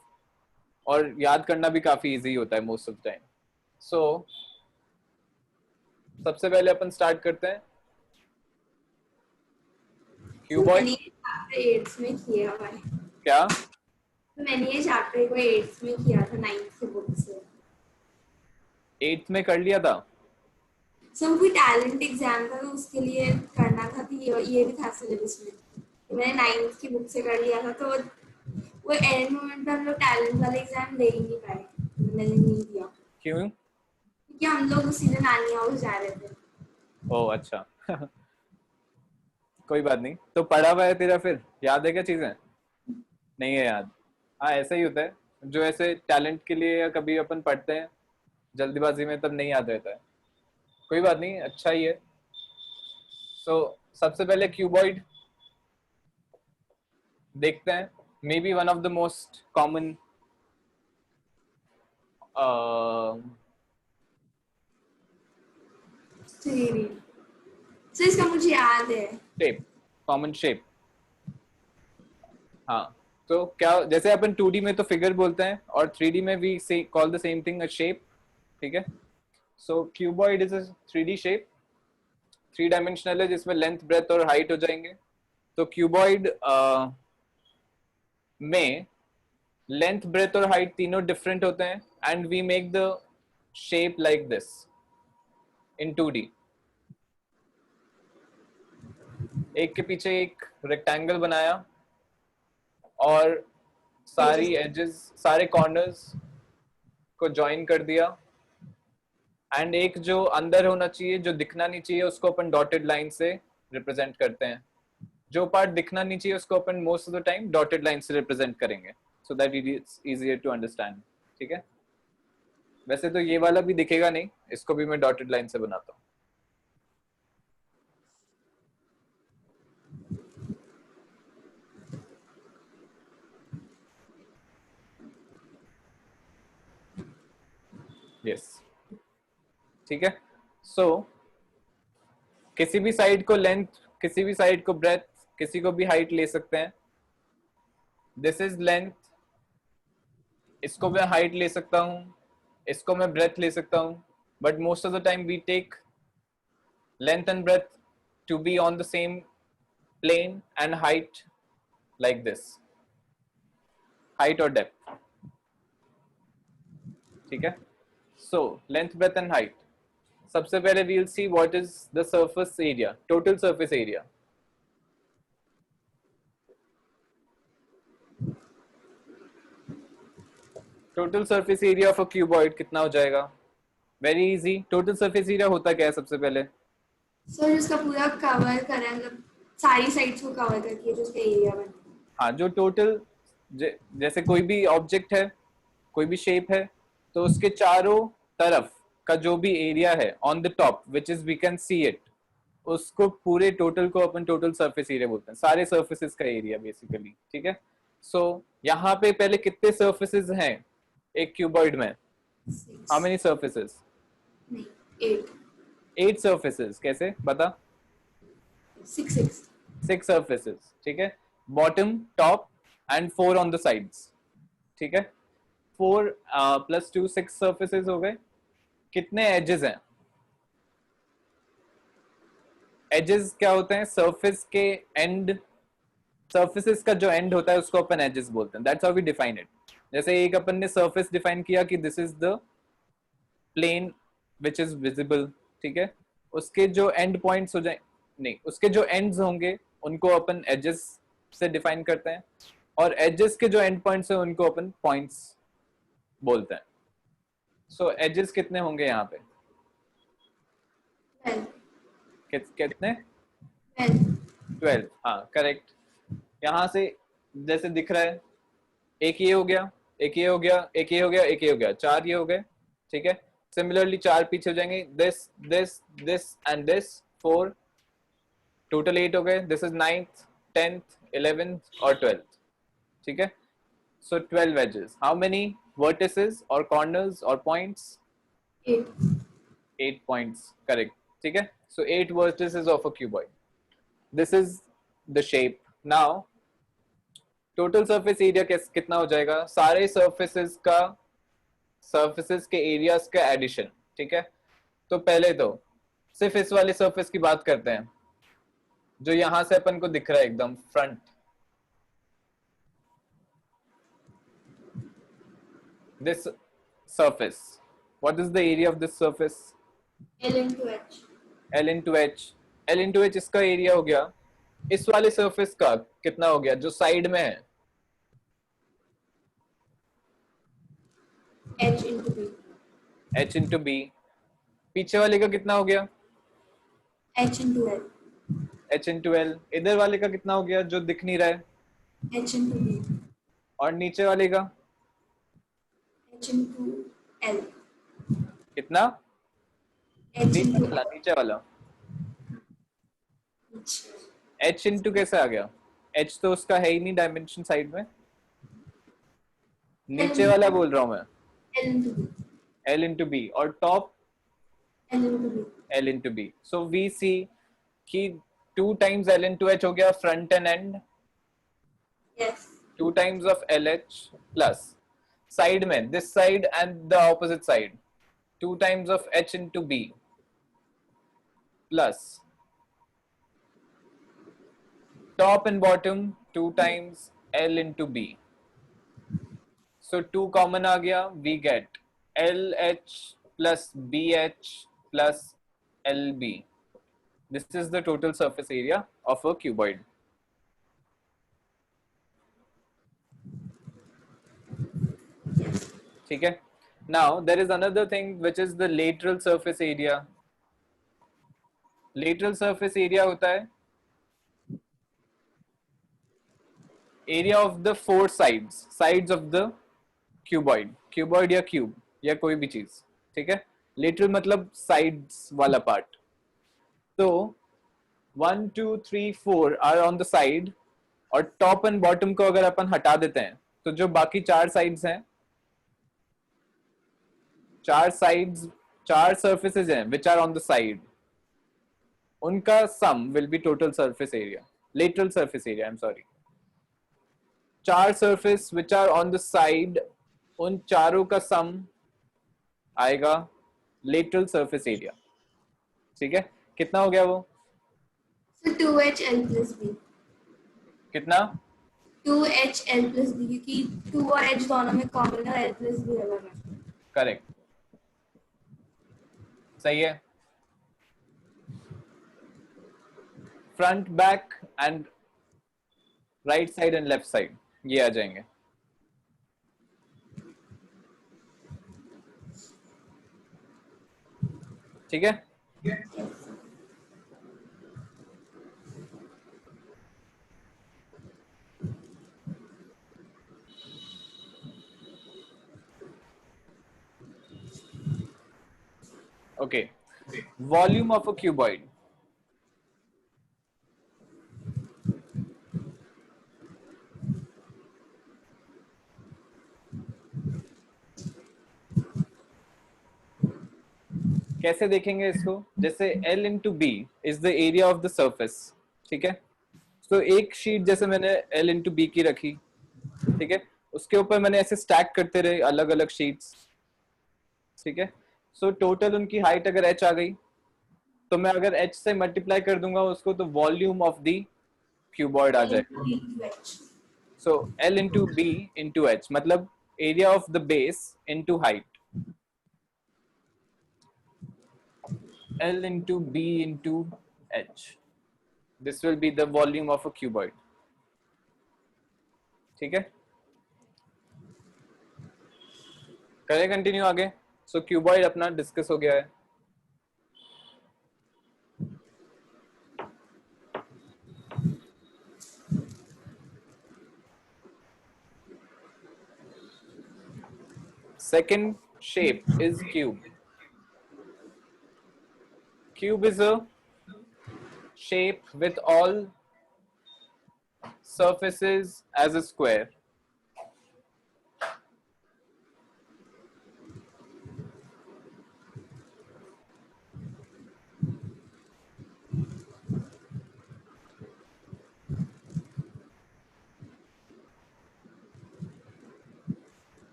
और याद करना भी काफी इजी होता है मोस्ट ऑफ टाइम. सो सबसे पहले अपन स्टार्ट करते हैं क्यूबॉइड. मैंने ये चैप्टर 8th में किया हुआ है. क्या? मैंने ये चैप्टर को 8th में किया था 9th की बुक से. 8th में कर लिया था? सब कोई टैलेंट एग्जाम था तो उसके लिए करना था, तो ये भी था सिलेबस में. मैंने 9th की बुक से कर लिया था, तो वो एंड मोमेंट पे हम लोग टैलेंट वाला एग्जाम दे ही नहीं पाए. मैंने नहीं दिया. क्यों? क्योंकि हम लोग उसी दिन नानी हाउस जा रहे थे. ओह अच्छा. कोई बात नहीं. तो पढ़ा हुआ है तेरा, फिर याद है क्या चीजें? नहीं है याद? हाँ, ऐसा ही होता है. जो ऐसे टैलेंट के लिए या कभी अपन पढ़ते हैं जल्दीबाजी में, तब नहीं याद रहता है. कोई बात नहीं, अच्छा ही है. सो सबसे पहले क्यूबॉइड देखते हैं. May be one of the most common तो इसका मुझे याद है. Shape, common shape. हाँ, तो क्या, जैसे अपन 2D में तो फिगर बोलते हैं और 3D में we say call the same thing a shape. ठीक है, so cuboid is a 3D shape, 3 dimensional है, जिसमें लेंथ, ब्रेथ और हाइट हो जाएंगे. तो क्यूबॉइड में लेंथ, ब्रेथ और हाइट तीनों डिफरेंट होते हैं, and we make the shape like this in 2D. एक के पीछे एक रेक्टेंगल बनाया और सारी एजेस, सारे कॉर्नर्स को ज्वाइन कर दिया, एंड एक जो अंदर होना चाहिए, जो दिखना नहीं चाहिए, उसको अपन डॉटेड लाइन से रिप्रेजेंट करते हैं. जो पार्ट दिखना नहीं चाहिए उसको अपन most of the time dotted line से रिप्रेजेंट करेंगे, so that it is easier to understand. ठीक है, वैसे तो ये वाला भी दिखेगा नहीं, इसको भी मैं डॉटेड लाइन से बनाता हूँ. यस, ठीक है. सो किसी भी साइड को लेंथ, किसी भी साइड को ब्रेथ, किसी को भी हाइट ले सकते हैं. दिस इज लेंथ, इसको मैं हाइट ले सकता हूँ, इसको मैं ब्रेथ ले सकता हूँ, but most of the time we take length and breadth to be on the same plane, and height like this, height और डेप्थ. ठीक है, so length, breadth and height. सबसे पहले we will see what is the surface area, total surface area. Total surface area of a cuboid कितना हो जाएगा? Very easy. Total surface area होता क्या है सबसे पहले? सर जिसका पूरा कवर करें, मतलब सारी साइड्स को कवर करके जो उसका एरिया बनता है. हाँ, जो टोटल, जैसे कोई भी ऑब्जेक्ट है, कोई भी शेप है, तो उसके चारों तरफ का जो भी एरिया है on the top which is we can see it, उसको पूरे टोटल को अपन टोटल सरफेस एरिया बोलते हैं, सारे सर्फेसिस का एरिया बेसिकली, ठीक है। सो यहाँ पे पहले कितने सर्फेसिस हैं एक क्यूबॉइड में? How 6 many surfaces? नहीं 8 8 सर्फेसिस। कैसे बता? 6 6 6 सर्फेसिस, ठीक है। Bottom, top and 4 on the sides, ठीक है। 4 + 2 6 सर्फेसिस हो गए। कितने एजेस हैं? एजेस क्या होते हैं? सरफेस के एंड, सर्फेसिस का जो एंड होता है उसको अपन एजेस बोलते हैं। That's how we define it. जैसे एक अपन ने सरफेस डिफाइन किया कि this is the plane which is visible, ठीक है। उसके जो एंड पॉइंट्स हो जाए, नहीं, उसके जो एंड्स होंगे उनको अपन एजेस से डिफाइन करते हैं, और एजेस के जो एंड पॉइंट्स हैं उनको अपन पॉइंट्स बोलते हैं। सो एजेस कितने होंगे यहाँ पे? 12 कितने? 12 12, हाँ करेक्ट। यहाँ से जैसे दिख रहा है, एक ये हो गया, एक ये हो गया, एक ये हो गया, एक ये हो गया, 4 ये हो गए, ठीक है। सिमिलरली 4 पीछे हो जाएंगे, this this this and this, 4, total 8 हो गए। This is 9th 10th 11th और 12th, ठीक है। सो 12 edges. How many vertices or corners or points? 8 8 points, correct, ठीक है। So 8 vertices of a cuboid. This is the shape. Now total surface area कितना हो जाएगा? सारे सर्फेसिस के एरियाज का एडिशन, ठीक है। तो पहले तो सिर्फ इस वाले सरफेस की बात करते हैं जो यहां से अपन को दिख रहा है एकदम front. This surface, what is the area of this surface? L into H L into H। L into H इसका एरिया हो गया। इस वाले सरफेस का कितना हो गया जो साइड में है? H into B H into B। पीछे वाले का कितना हो गया? H into L H into L। इधर वाले का कितना हो गया जो दिख नहीं रहा है? H into B और नीचे वाले का H into L कितना? H into नीचे वाला H H into कैसे आ गया? H तो उसका है ही नहीं डायमेंशन साइड में। नीचे वाला बोल रहा हूं मैं, L into B L into B, और top L into B L into B। So we see कि 2 times L into H हो गया front end end, yes 2 times of LH plus side में this side and the opposite side 2 times of H into B plus top and bottom 2 times L into B। So 2 common आ गया, we get LH plus BH plus LB। This is the total surface area of a cuboid। ठीक है। Now there is another thing which is the lateral surface area। Lateral surface area होता है area of the 4 sides of the cuboid या cube या कोई भी चीज, ठीक है। lateral मतलब sides वाला part। तो 1 2 3 4 आर ऑन द साइड, और टॉप एंड बॉटम को अगर अपन हटा देते हैं तो जो बाकी 4 साइड्स हैं, 4 साइड्स, 4 सर्फेसेस हैं which are on the side, उनका sum will be total surface area, lateral surface area, I am sorry. 4 surface which are on the side, उन चारों का सम आएगा लेटरल सरफेस एरिया, ठीक है। कितना हो गया वो? so 2H L plus B कितना? 2H L plus B क्योंकि 2 और H दोनों में कॉमन है, L plus B अलग है। करेक्ट, सही है। Front back and right side and left side ये आ जाएंगे, ठीक है। Okay, volume of a cuboid. कैसे देखेंगे इसको? जैसे L into B is the area of the surface. ठीक है, तो एक शीट जैसे मैंने L इंटू बी की रखी, ठीक है, उसके ऊपर मैंने ऐसे स्टैक करते रहे अलग अलग शीट्स. ठीक है, सो टोटल उनकी हाइट अगर h आ गई, तो मैं अगर h से मल्टीप्लाई कर दूंगा उसको, तो वॉल्यूम ऑफ द क्यूबॉइड आ जाएगा. So L into B into h मतलब area of the base into height. L into B into H. This will be the volume of a cuboid. ठीक है, करें कंटिन्यू आगे. सो क्यूबॉइड अपना discuss हो गया है. Second shape is cube. Cube is a shape with all surfaces as a square.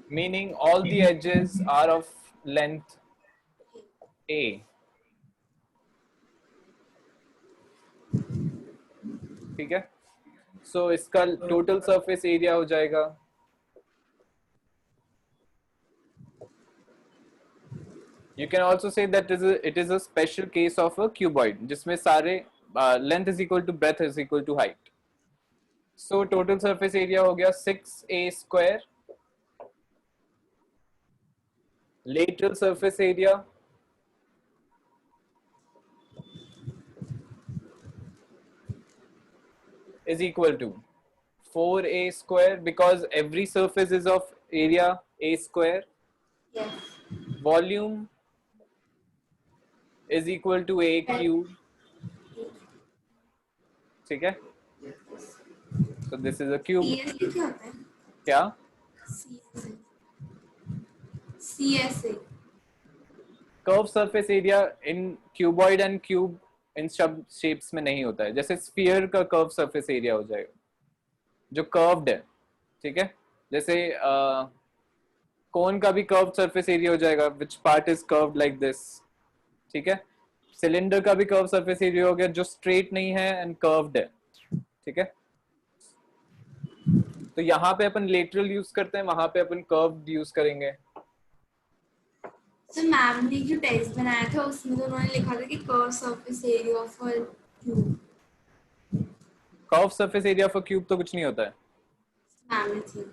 Meaning all the edges are of length A. ठीक है, सो इसका टोटल सरफेस एरिया हो जाएगा You can also say that it is a special case of a cuboid जिसमें सारे length is equal to breadth is equal to height. So total surface area हो गया 6a square. Lateral surface area is equal to 4a square because every surface is of area a square. Yes. Volume is equal to a cube. ठीक है, so this is a cube. CSA क्या होता है? क्या? CSA. Curve surface area in cuboid and cube in सब shapes में नहीं होता है. जैसे स्फीयर का कर्व सरफेस एरिया हो जाएगा जो कर्व्ड है. ठीक है, जैसे कोन का भी कर्व सरफेस एरिया हो जाएगा which part is curved like this. ठीक है, सिलेंडर का भी कर्व सरफेस एरिया हो गया जो स्ट्रेट नहीं है एंड कर्व्ड है. ठीक है, तो यहाँ पे अपन लेटरल यूज करते हैं, वहां पे अपन कर्व्ड यूज करेंगे. तो मैम ने जो टेक्स्ट बनाया था उसमें तो उन्होंने लिखा था कि curve surface area of a cube. Curve surface area of a cube तो कुछ नहीं होता है. मैम ने थी.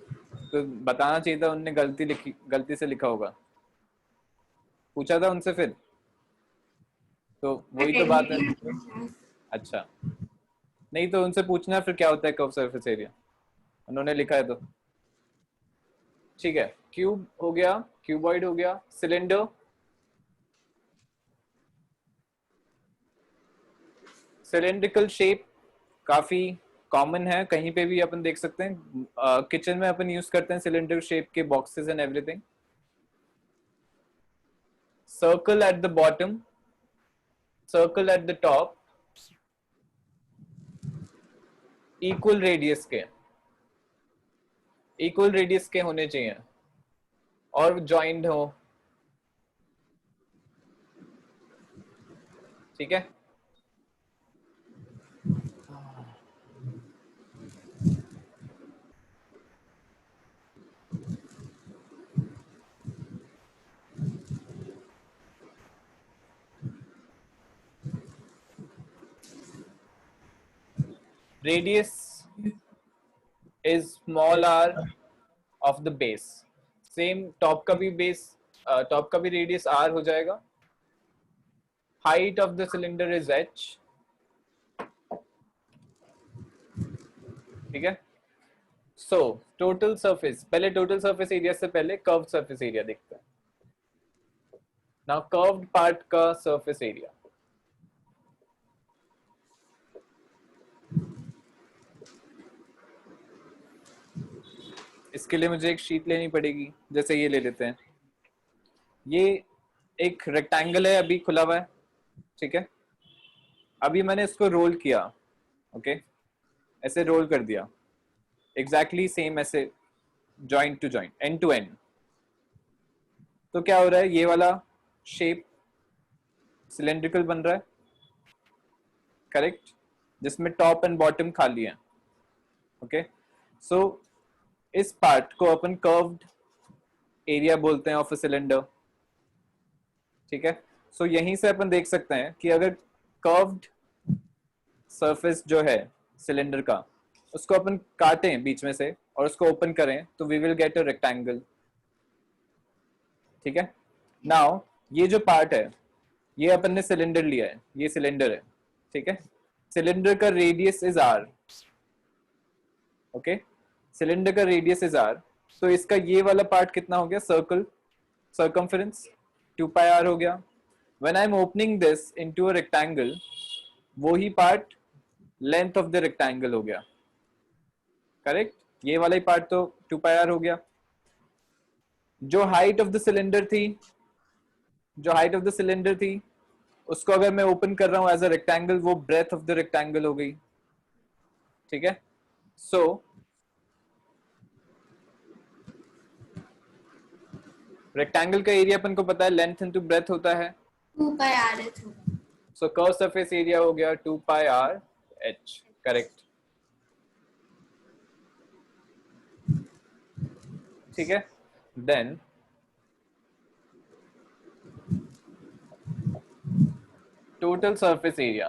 तो बताना चाहिए था, उनने गलती से लिखा होगा. पूछा था उनसे फिर, तो वही तो बात है. अच्छा, नहीं तो उनसे पूछना फिर क्या होता है कर्व सरफेस एरिया. उन्होंने लिखा है तो ठीक है. क्यूब हो गया, क्यूबॉइड हो गया, सिलेंडर. सिलेंड्रिकल शेप काफी कॉमन है, कहीं पे भी अपन देख सकते हैं. किचन में अपन यूज करते हैं सिलेंडर शेप के boxes and everything. Circle at the bottom, circle at the top, equal radius के होने चाहिए और जॉइंट हो. ठीक है, radius is small r of the base. Same top का भी बेस, टॉप का भी रेडियस r हो जाएगा. Height of the cylinder is h. ठीक है, सो टोटल सरफेस, पहले टोटल सरफेस एरिया से पहले कर्व सरफेस एरिया देखते हैं. नाउ कर्व्ड पार्ट का सरफेस एरिया, इसके लिए मुझे एक शीट लेनी पड़ेगी, जैसे ये ले लेते हैं। ये एक रेक्टेंगल है, अभी खुला हुआ है, ठीक है। अभी मैंने इसको रोल किया, ओके, ऐसे रोल कर दिया, एग्जैक्टली सेम ऐसे, joint to joint, end to end. तो क्या हो रहा है, ये वाला शेप सिलेंड्रिकल बन रहा है, करेक्ट, जिसमें टॉप एंड बॉटम खाली है, ओके। सो इस पार्ट को अपन कर्व्ड एरिया बोलते हैं ऑफ अ सिलेंडर, ठीक है। सो यहीं से अपन देख सकते हैं कि अगर कर्व्ड सरफेस जो है सिलेंडर का, उसको अपन काटें बीच में से और उसको ओपन करें, तो we will get a rectangle, ठीक है। नाउ ये जो पार्ट है, ये अपन ने सिलेंडर लिया है, ये सिलेंडर है, ठीक है। सिलेंडर का radius is r, okay, cylinder का रेडियस इज आर। तो इसका ये वाला पार्ट कितना हो गया, सर्कल, सर्कमफेरेंस 2 पाई आर हो गया। When I am opening this into a rectangle, वो ही part length of the rectangle हो गया, करेक्ट। ये वाला ही पार्ट तो 2 पाई आर हो गया। जो हाइट ऑफ द सिलेंडर थी, जो हाइट ऑफ द सिलेंडर थी, उसको अगर मैं ओपन कर रहा हूं एज अ रेक्टेंगल, वो ब्रेथ ऑफ द रेक्टेंगल हो गई, ठीक है। सो रेक्टेंगल का एरिया अपन को पता है, लेंथ इनटू ब्रेथ होता है, 2 पाई आर एच होगा। सो कर्व सरफेस एरिया हो गया 2 पाई आर एच, करेक्ट, ठीक है। Then total surface area,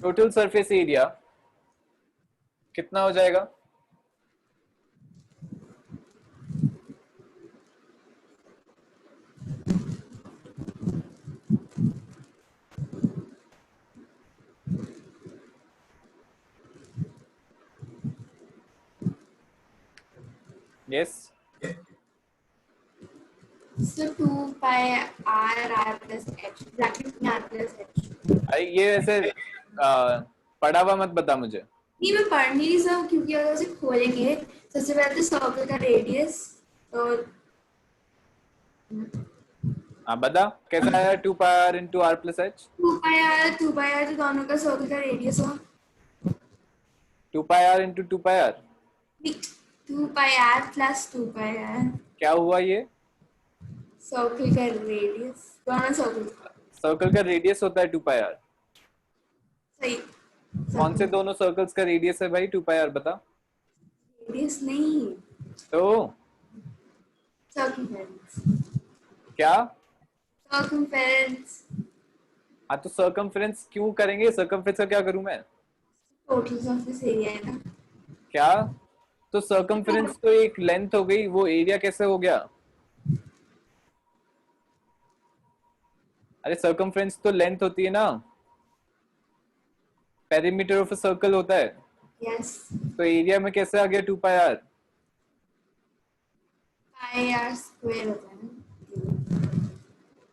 total surface area कितना हो जाएगा, yes. So 2 pi r plus h, bracket में r plus h। अरे ये ऐसे पढ़ा हुआ मत बता मुझे। नहीं, मैं पढ़ नहीं रही सब, क्योंकि अगर उसे खोलेंगे, सबसे पहले तो सर्कल का रेडियस, तो हाँ बता कैसा आया, 2 pi are into are plus H. 2 pi R तो दोनों का सर्कल का रेडियस हो। 2 pi are into 2 pi R, 2 pi R plus 2 pi R, क्या हुआ ये, सर्कल का रेडियस, दोनों सर्कल का। सर्कल का रेडियस होता है 2 पाई आर। सही। कौन से दोनों सर्कल्स का रेडियस है भाई 2 पाई आर, बता। रेडियस नहीं, तो सर्कमफेरेंस। क्या, सर्कमफेरेंस, हाँ तो सर्कमफ्रेंस क्यों करेंगे, सर्कमफ्रेंस का क्या करूं मैं, टोटल सरफेस एरिया है ना। क्या, तो सर्कमफ्रेंस तो एक लेंथ हो गई, वो एरिया कैसे हो गया, अरे सर्कमफ्रेंस तो लेंथ होती है ना, पेरीमीटर ऑफ अ सर्कल होता है, यस, तो एरिया में कैसे आ गया 2 pi are. Pi are square होता है ना।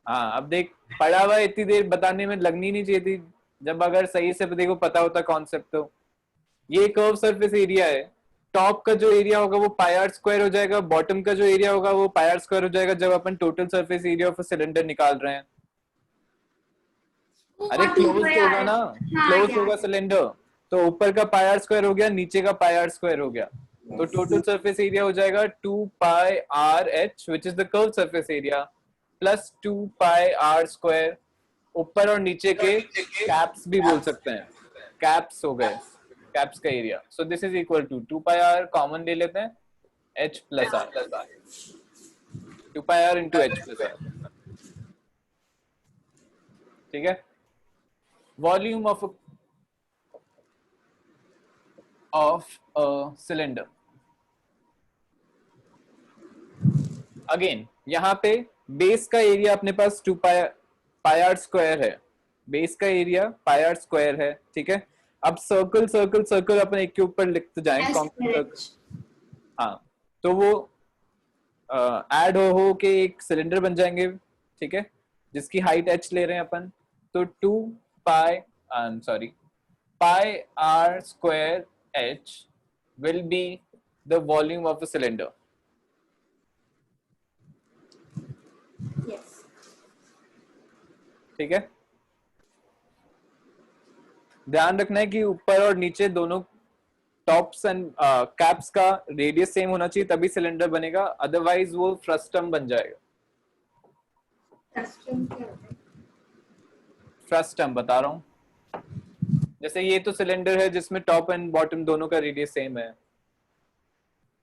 हाँ अब देख, पढ़ा हुआ इतनी देर बताने में लगनी नहीं चाहिए थी, जब अगर सही से देखो पता होता कॉन्सेप्ट तो। ये कर्व सरफेस एरिया है, टॉप का जो एरिया होगा वो पाई आर स्क्वायर हो जाएगा, बॉटम का जो एरिया होगा वो पाई आर स्क्वायर हो जाएगा, जब अपन total surface area of cylinder निकाल रहे हैं। अरे और 2 क्लोज पाई होगा आर, ना, हाँ क्लोज होगा यार, सिलेंडर, तो ऊपर का पाई आर स्क्वायर हो गया, नीचे का पाई आर स्क्वायर हो गया, तो टोटल सरफेस एरिया हो जाएगा 2 pi R H which is the curve surface area plus 2 pi are square, ऊपर और नीचे के कैप्स भी बोल सकते हैं, कैप्स हो गए, कैप्स का area. So this is equal to 2 pi r common ले लेते हैं, h plus r, 2 pi are into h plus r, ठीक है। Volume of a cylinder, again यहाँ पे बेस का एरिया अपने पास 2 पाई आर स्क्वायर है, बेस का एरिया पाई आर स्क्वायर है, ठीक है। अब सर्कल सर्कल सर्कल अपन एक के ऊपर लिखते जाएं, एस कौन सा स्क्वायर सर्कल, एच। हाँ, तो वो ऐड हो के एक सिलेंडर बन जाएंगे, ठीक है, जिसकी हाइट h ले रहे हैं अपन, तो 2 pi sorry pi r square h will be the volume of a cylinder. Yes. ठीक है, ध्यान रखना है कि ऊपर और नीचे दोनों टॉप्स एंड कैप्स का रेडियस सेम होना चाहिए, तभी सिलेंडर बनेगा, अदरवाइज वो फ्रस्टम बन जाएगा। फ्रस्टम क्या होता है? फ्रस्टम बता रहा हूँ, जैसे ये तो सिलेंडर है जिसमें टॉप एंड बॉटम दोनों का रेडियस सेम है,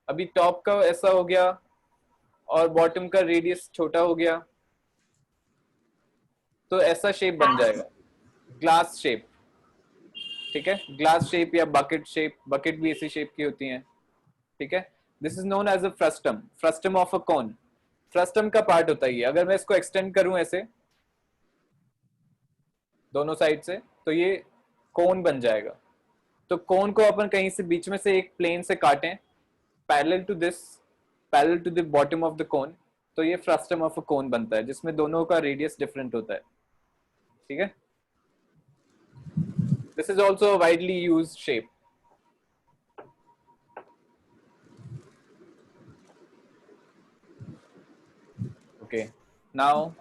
अभी टॉप का ऐसा हो गया और बॉटम का रेडियस छोटा हो गया, तो ऐसा शेप बन जाएगा, ग्लास शेप। ठीक है, ग्लास शेप या बकेट शेप, बकेट भी इसी शेप की होती हैं। ठीक है, this is known as a frustum, frustum of a cone, frustum का पार्ट होता है ये। अगर मैं इसको एक्सटेंड करूं ऐसे दोनों साइड से, तो ये कोन बन जाएगा। तो कोन को अपन कहीं से बीच में से एक प्लेन से काटें parallel to this, parallel to the bottom of the cone, तो ये फ्रस्टम ऑफ अ कोन बनता है, जिसमें दोनों का रेडियस डिफरेंट होता है। ठीक है, this is also a widely used shape. Okay, now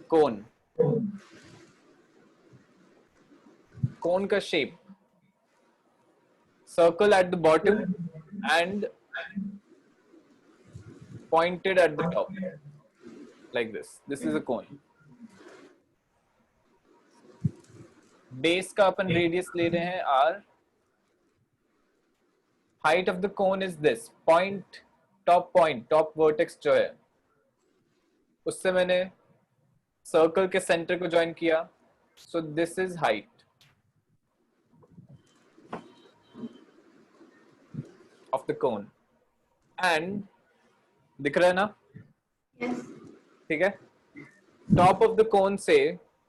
cone, cone का shape, circle at the bottom and pointed at the top, like this. This is a cone. Base का अपन radius ले रहे हैं r, height of the cone is this point, top vertex जो है उससे मैंने circle के सेंटर को ज्वाइन किया, सो this is height of the cone and दिख रहा है ना? Yes. ठीक है, टॉप ऑफ द कोन से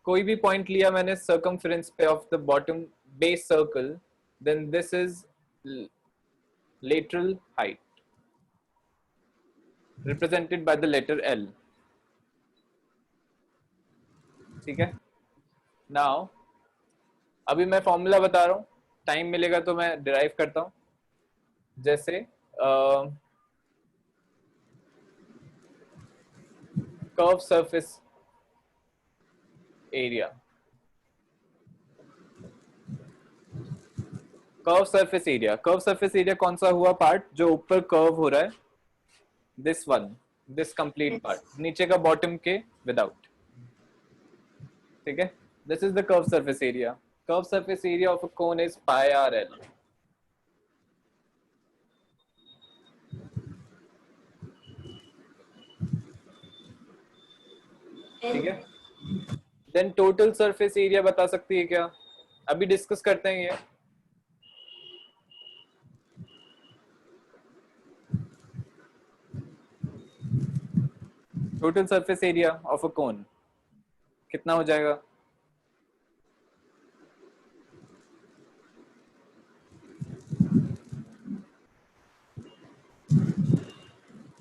कोई भी पॉइंट लिया मैंने सर्कमफेरेंस पे of the bottom base circle, then this is lateral height represented by the letter L. ठीक है, नाउ अभी मैं फॉर्मूला बता रहा हूँ, टाइम मिलेगा तो मैं डिराइव करता हूँ। जैसे curve surface area, curve surface area, curve surface area कौन सा हुआ पार्ट जो ऊपर कर्व हो रहा है, this one, this complete part, नीचे का बॉटम के विदाउट। ठीक है, this is the curve surface area, curve surface area of a cone is pi r L. ठीक है, देन टोटल सरफेस एरिया बता सकती है क्या? अभी डिस्कस करते हैं ये। Total surface area of a cone कितना हो जाएगा?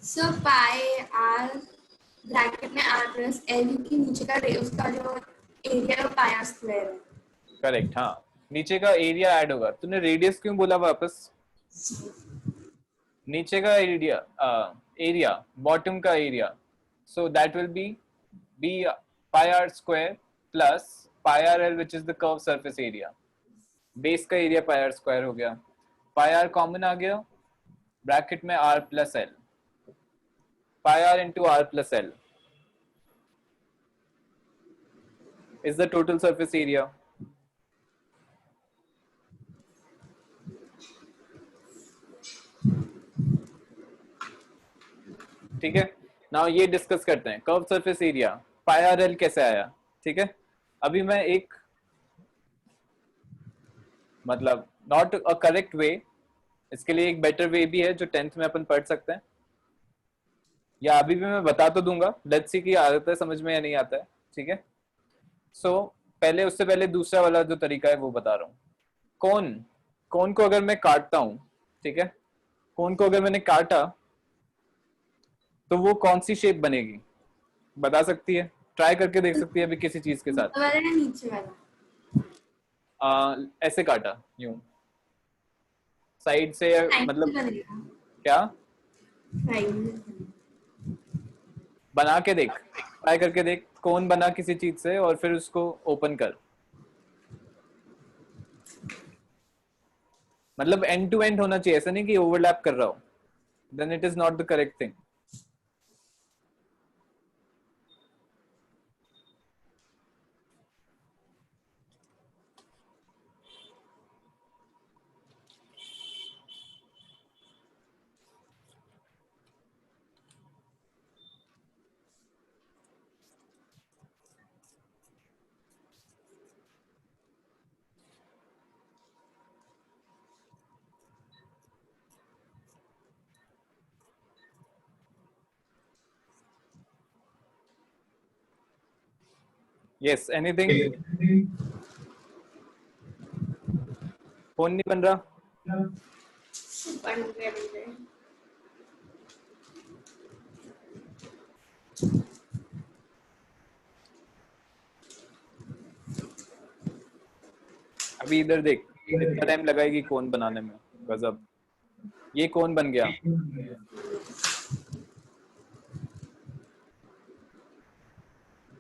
So pi r ब्रैकेट में r प्लस l की नीचे का उसका जो एरिया है वो पाई आर स्क्वायर है। करेक्ट, हाँ, नीचे का एरिया ऐड होगा। तूने रेडियस क्यों बोला वापस? नीचे का एरिया, एरिया बॉटम का area, so that will be pi are square plus pi r l which is the curve surface area. Base का एरिया पाई आर स्क्वायर हो गया, पाई आर कॉमन आ गया, ब्रैकेट में r plus l, pi are into are plus l is the total surface area. ठीक है, now ये discuss करते हैं curve surface area pi r L कैसे आया। ठीक है, अभी मैं एक मतलब नॉट अ करेक्ट वे, इसके लिए एक बेटर वे भी है जो 10th में अपन पढ़ सकते हैं, या अभी भी मैं बता तो दूंगा, लेट्स सी की आता है समझ में या नहीं आता है। ठीक है, सो पहले उससे पहले दूसरा वाला जो तरीका है वो बता रहा हूँ। कोन कोन को अगर मैं काटता हूं, ठीक है, कोन को अगर मैंने काटा तो वो कौन सी शेप बनेगी, बता सकती है? ट्राई करके देख सकती है अभी किसी चीज के साथ। ऊपर वाला या नीचे वाला? ऐसे काटा यूं साइड से, या मतलब ट्रायंगल बनेगा। क्या? ट्रायंगल। बना के देख, ट्राई करके देख, कौन बना किसी चीज से और फिर उसको ओपन कर, मतलब एंड टू एंड होना चाहिए, ऐसा नहीं कि ओवरलैप कर रहा हो, then it is not the correct thing. Yes, anything? Phone नहीं बन रहा? बन गए। अभी इधर देख, कितना टाइम लगाएगी कौन बनाने में, गजब। ये कौन बन गया,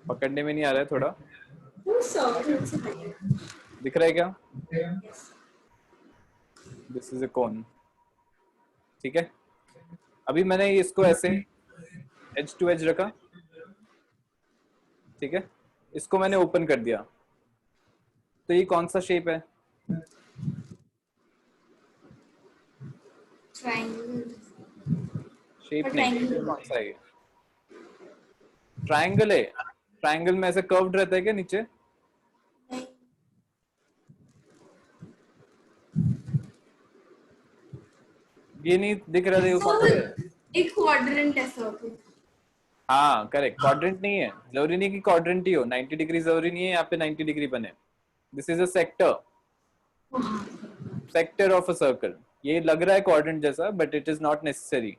पकड़ने में नहीं आ रहा है थोड़ा, वो सर्कल से बनेगा। दिख रहा है क्या? Yes. दिस इज ए कौन, ठीक है। अभी मैंने इसको ऐसे एज टू एज रखा, ठीक है, इसको मैंने ओपन कर दिया, तो ये कौन सा शेप है? ट्रायंगल। शेप और नहीं, ट्रायंगल। कौन सा है ये? ट्रायंगल है। ट्रायंगल में ऐसे कर्व्ड रहता है क्या नीचे? नहीं। ये नहीं दिख रहा, देखो कौन सा है। एक क्वाड्रेंट है सर्कल। हाँ करेक्ट, क्वाड्रेंट नहीं है, जरूरी नहीं कि क्वाड्रेंट ही हो, 90 डिग्री जरूरी नहीं है यहाँ पे 90 डिग्री बने। This is a sector, sector of a circle. ये लग रहा है क्वाड्रेंट जैसा, but it is not necessary,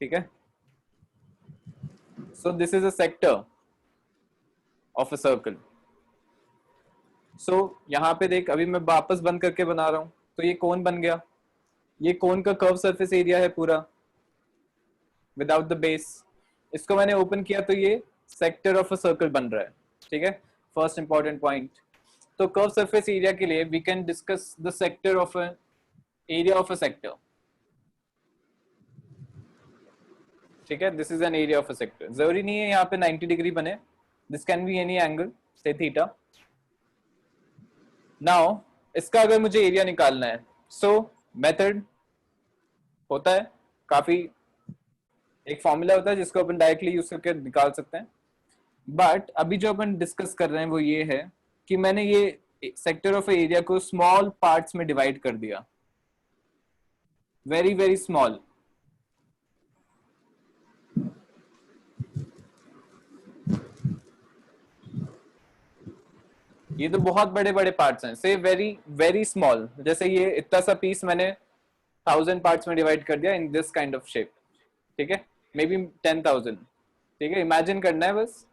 ठीक है। So this is a sector of a circle. So यहाँ पे देख, अभी मैं वापस बंद करके बना रहा हूँ, तो ये कौन बन गया, ये कौन का कर्व सरफेस एरिया है पूरा विदाउट द बेस। इसको मैंने ओपन किया तो ये सेक्टर ऑफ अ सर्कल बन रहा है, ठीक है। फर्स्ट इंपॉर्टेंट पॉइंट, तो कर्व सरफेस एरिया के लिए we can discuss the sector of a area of a sector, ठीक है। This is an area of a sector, जरूरी नहीं है यहाँ पे 90 डिग्री बने, this can be any angle से थीटा। नाउ इसका अगर मुझे एरिया निकालना है, सो मेथड होता है काफी, एक फॉर्मूला होता है जिसको अपन डायरेक्टली यूज करके निकाल सकते हैं, बट अभी जो अपन डिस्कस कर रहे हैं वो ये है कि मैंने ये सेक्टर ऑफ एरिया को स्मॉल पार्ट्स में डिवाइड कर दिया, वेरी वेरी स्मॉल। ये तो बहुत बड़े बड़े पार्ट्स हैं, से वेरी वेरी स्मॉल, जैसे ये इतना सा पीस मैंने 1000 पार्ट्स में डिवाइड कर दिया in this kind of shape, ठीक है, मे बी 10,000, ठीक है। इमेजिन करना है बस,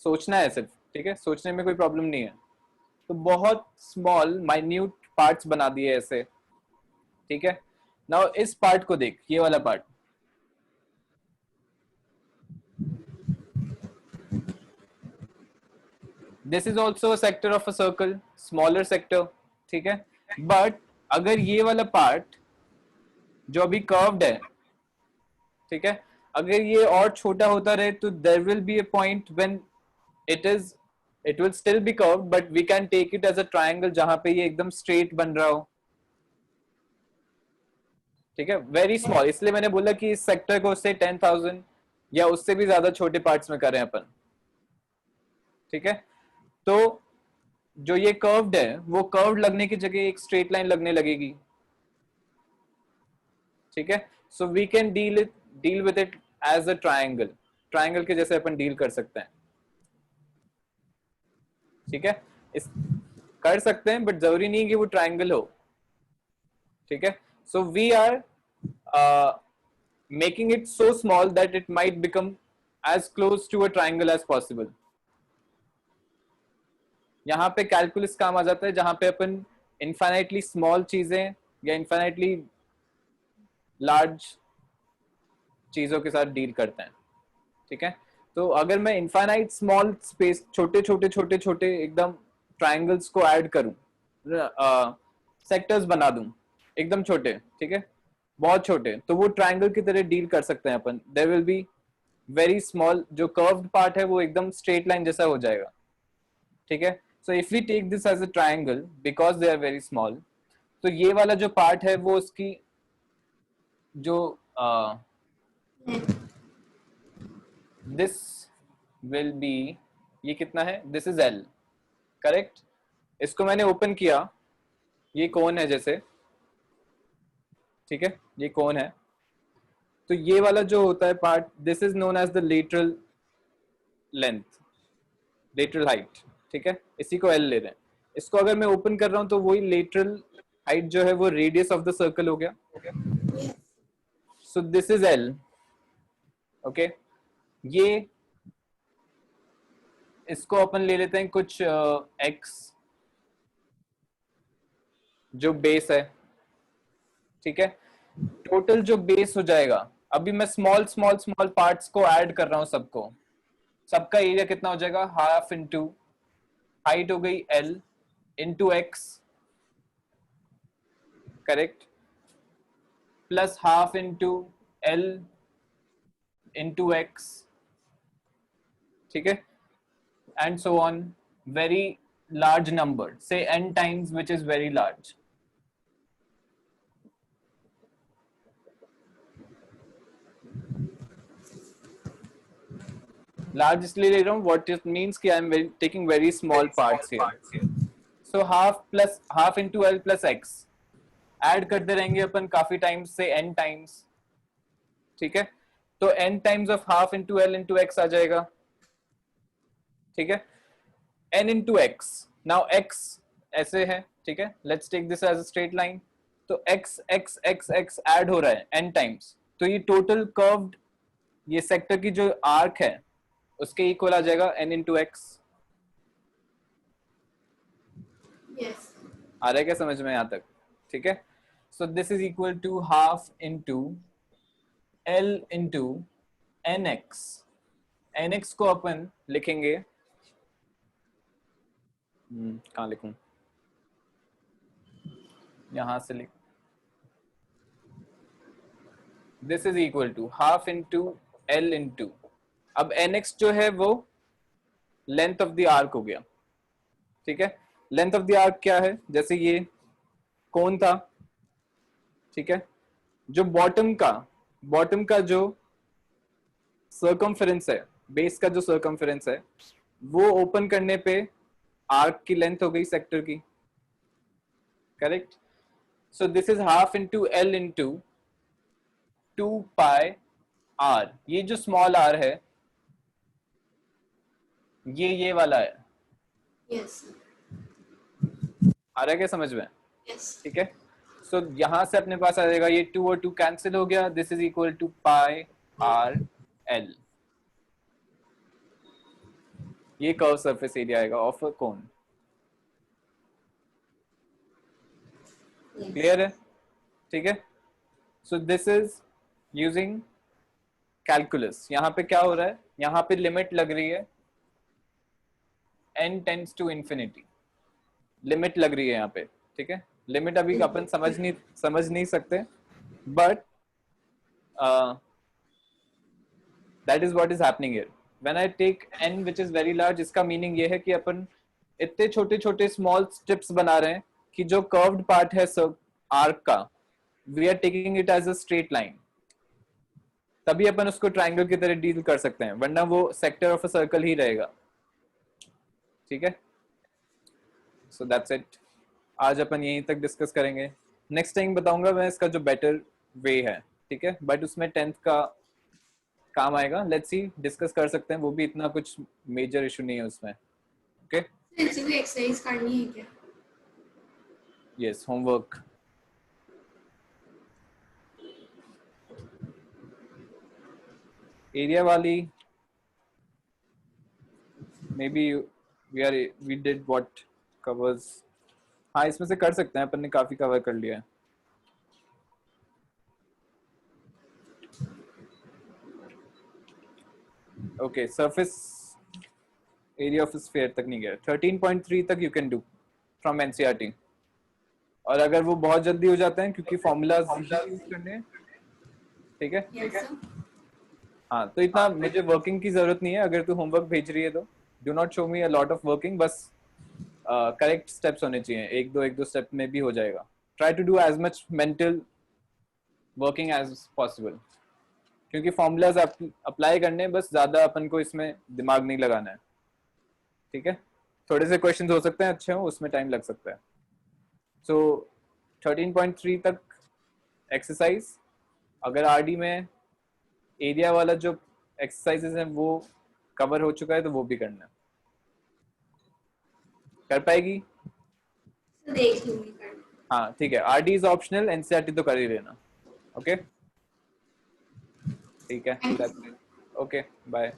सोचना है सिर्फ, ठीक है, सोचने में कोई प्रॉब्लम नहीं है। तो बहुत स्मॉल माइन्यूट पार्ट्स बना दिए ऐसे, ठीक है। नाउ इस पार्ट को देख, ये वाला part, this is also sector of a circle, smaller sector, ठीक है। बट अगर ये वाला पार्ट जो अभी कर्व्ड है, ठीक है, अगर ये और छोटा होता रहे तो there will be a point when it is it will still be curved, but we can take it as a triangle जहां पे ये एकदम स्ट्रेट बन रहा हो, ठीक है, वेरी स्मॉल। इसलिए मैंने बोला कि इस सेक्टर को उससे 10,000 या उससे भी ज्यादा छोटे पार्ट्स में करें अपन, ठीक है। तो जो ये कर्व्ड है वो कर्व्ड लगने की जगह एक स्ट्रेट लाइन लगने लगेगी, ठीक है। So we can deal with it as a triangle, triangle के जैसे अपन डील कर सकते हैं, ठीक है। इस कर सकते हैं, बट जरूरी नहीं कि वो ट्राइंगल हो, ठीक है। So we are making it so small that it might become as close to a triangle as possible. यहाँ पे कैलकुलस काम आ जाता है, जहां पे अपन इनफाइनाइटली स्मॉल चीजें या इनफाइनाइटली लार्ज चीजों के साथ डील करते हैं, ठीक है। तो अगर मैं इनफाइनाइट स्मॉल स्पेस, छोटे छोटे छोटे छोटे एकदम ट्राइंगल्स को ऐड करूं, सेक्टर्स बना दूं एकदम छोटे, ठीक है, बहुत छोटे, तो वो ट्राइंगल की तरह डील कर सकते हैं अपन। There will be very small, जो कर्व्ड पार्ट है वो एकदम स्ट्रेट लाइन जैसा हो जाएगा, ठीक है। So if we take this as a triangle because they are very small, तो ये वाला जो पार्ट है वो उसकी जो दिस विल बी, ये कितना है, दिस इज एल, करेक्ट। इसको मैंने ओपन किया, ये कोन है जैसे, ठीक है, ये कोन है, तो ये वाला जो होता है part, this is known as the lateral length, lateral height, ठीक है, इसी को एल ले रहे हैं। इसको अगर मैं ओपन कर रहा हूं तो वही लेटरल हाइट जो है वो रेडियस ऑफ द सर्कल हो गया। सो दिस इज एल, ओके। ये इसको अपन ले लेते हैं कुछ एक्स जो बेस है, ठीक है। टोटल जो बेस हो जाएगा, अभी मैं स्मॉल स्मॉल स्मॉल पार्ट्स को ऐड कर रहा हूं सबको, सबका एरिया कितना हो जाएगा, हाफ इंटू हाइट हो गई L into x, correct, plus half into L into x, ठीक है, and so on, very large number, say n times, which is very large. Large इसलिए ले रहा हूँ, what it means कि I am taking very small parts here. So half plus half into L plus X add करते रहेंगे अपन काफी times से n times, ठीक है। तो n times of half into L into X आ जाएगा, ठीक है, n into X. Now x ऐसे है, ठीक है, let's take this as a straight line, तो x x x x add हो रहा है n टाइम्स, तो ये टोटल कर्व्ड ये सेक्टर की जो आर्क है उसके इक्वल आ जाएगा n इंटू एक्स। आ रहा है क्या समझ में यहाँ तक, ठीक है। So this is equal to half into L into n x. N x को अपन लिखेंगे, कहाँ लिखूं, यहां से लिख, this is equal to half into L into, अब एन एक्स जो है वो लेंथ ऑफ द आर्क हो गया, ठीक है। लेंथ ऑफ द आर्क क्या है, जैसे ये कोन था, ठीक है, जो बॉटम का जो सर्कमफेरेंस है, बेस का जो सर्कमफेरेंस है, वो ओपन करने पे आर्क की लेंथ हो गई सेक्टर की, correct. So this is half into L into 2 pi r. ये जो स्मॉल आर है ये वाला है, yes आ रहा है क्या समझ में, yes ठीक है। सो यहां से अपने पास आ जाएगा, ये 2 और 2 कैंसिल हो गया, this is equal to pi r l. ये कर्व सरफेस एरिया आएगा ऑफ अ कोन, क्लियर है, ठीक है। So this is using calculus. यहाँ पे क्या हो रहा है, यहाँ पे लिमिट लग रही है n tends to infinity, limit लग रही है यहाँ पे, ठीक है। लिमिट अभी अपन समझ नहीं सकते, but that is what is happening here when I take n which is very large. इसका मीनिंग ये है कि अपन इतने छोटे छोटे स्मॉल स्ट्रिप्स बना रहे हैं कि जो कर्व्ड पार्ट है आर्क का, we are taking it as a straight line, तभी अपन उसको ट्राइंगल की तरह डील कर सकते हैं, वरना वो सेक्टर ऑफ अ सर्कल ही रहेगा, ठीक है। सो दैट्स इट, आज अपन यहीं तक डिस्कस करेंगे। नेक्स्ट टाइम बताऊंगा मैं इसका जो बेटर वे है, ठीक है, बट उसमें 10th का काम आएगा। लेट्स सी, डिस्कस कर सकते हैं, वो भी इतना कुछ मेजर इशू नहीं है उसमें, ओके। ऐसी कोई एक्सरसाइज करनी है क्या? Yes homework. एरिया वाली maybe we did what covers. हाँ इसमें से कर सकते हैं, अपन ने काफी कवर कर लिया है। Okay surface area of sphere तक नहीं गया, 13.3 तक you can do from NCERT. और अगर वो बहुत जल्दी हो जाता है क्योंकि फॉर्मूलाज यूज करने हैं, ठीक है। Yes sir. हाँ तो इतना मुझे वर्किंग की जरूरत नहीं है, अगर तू होमवर्क भेज रही है तो do not show me a lot of working, बस करेक्ट स्टेप्स होने चाहिए, एक दो स्टेप में भी हो जाएगा। Try to do as much mental working as possible, क्योंकि फॉर्मूलाज अप्लाई करने, बस ज्यादा अपन को इसमें दिमाग नहीं लगाना है, ठीक है। थोड़े से क्वेश्चंस हो सकते हैं अच्छे हो, उसमें टाइम लग सकता है। सो 13.3 तक एक्सरसाइज। अगर आरडी में एरिया वाला जो एक्सरसाइजेस हैं वो कवर हो चुका है तो वो भी करना है। कर पाएगी? तो देख लूंगी कर। हाँ ठीक है, आरडी इज ऑप्शनल, एनसीईआरटी तो कर ही लेना। ओके ठीक है, ओके बाय।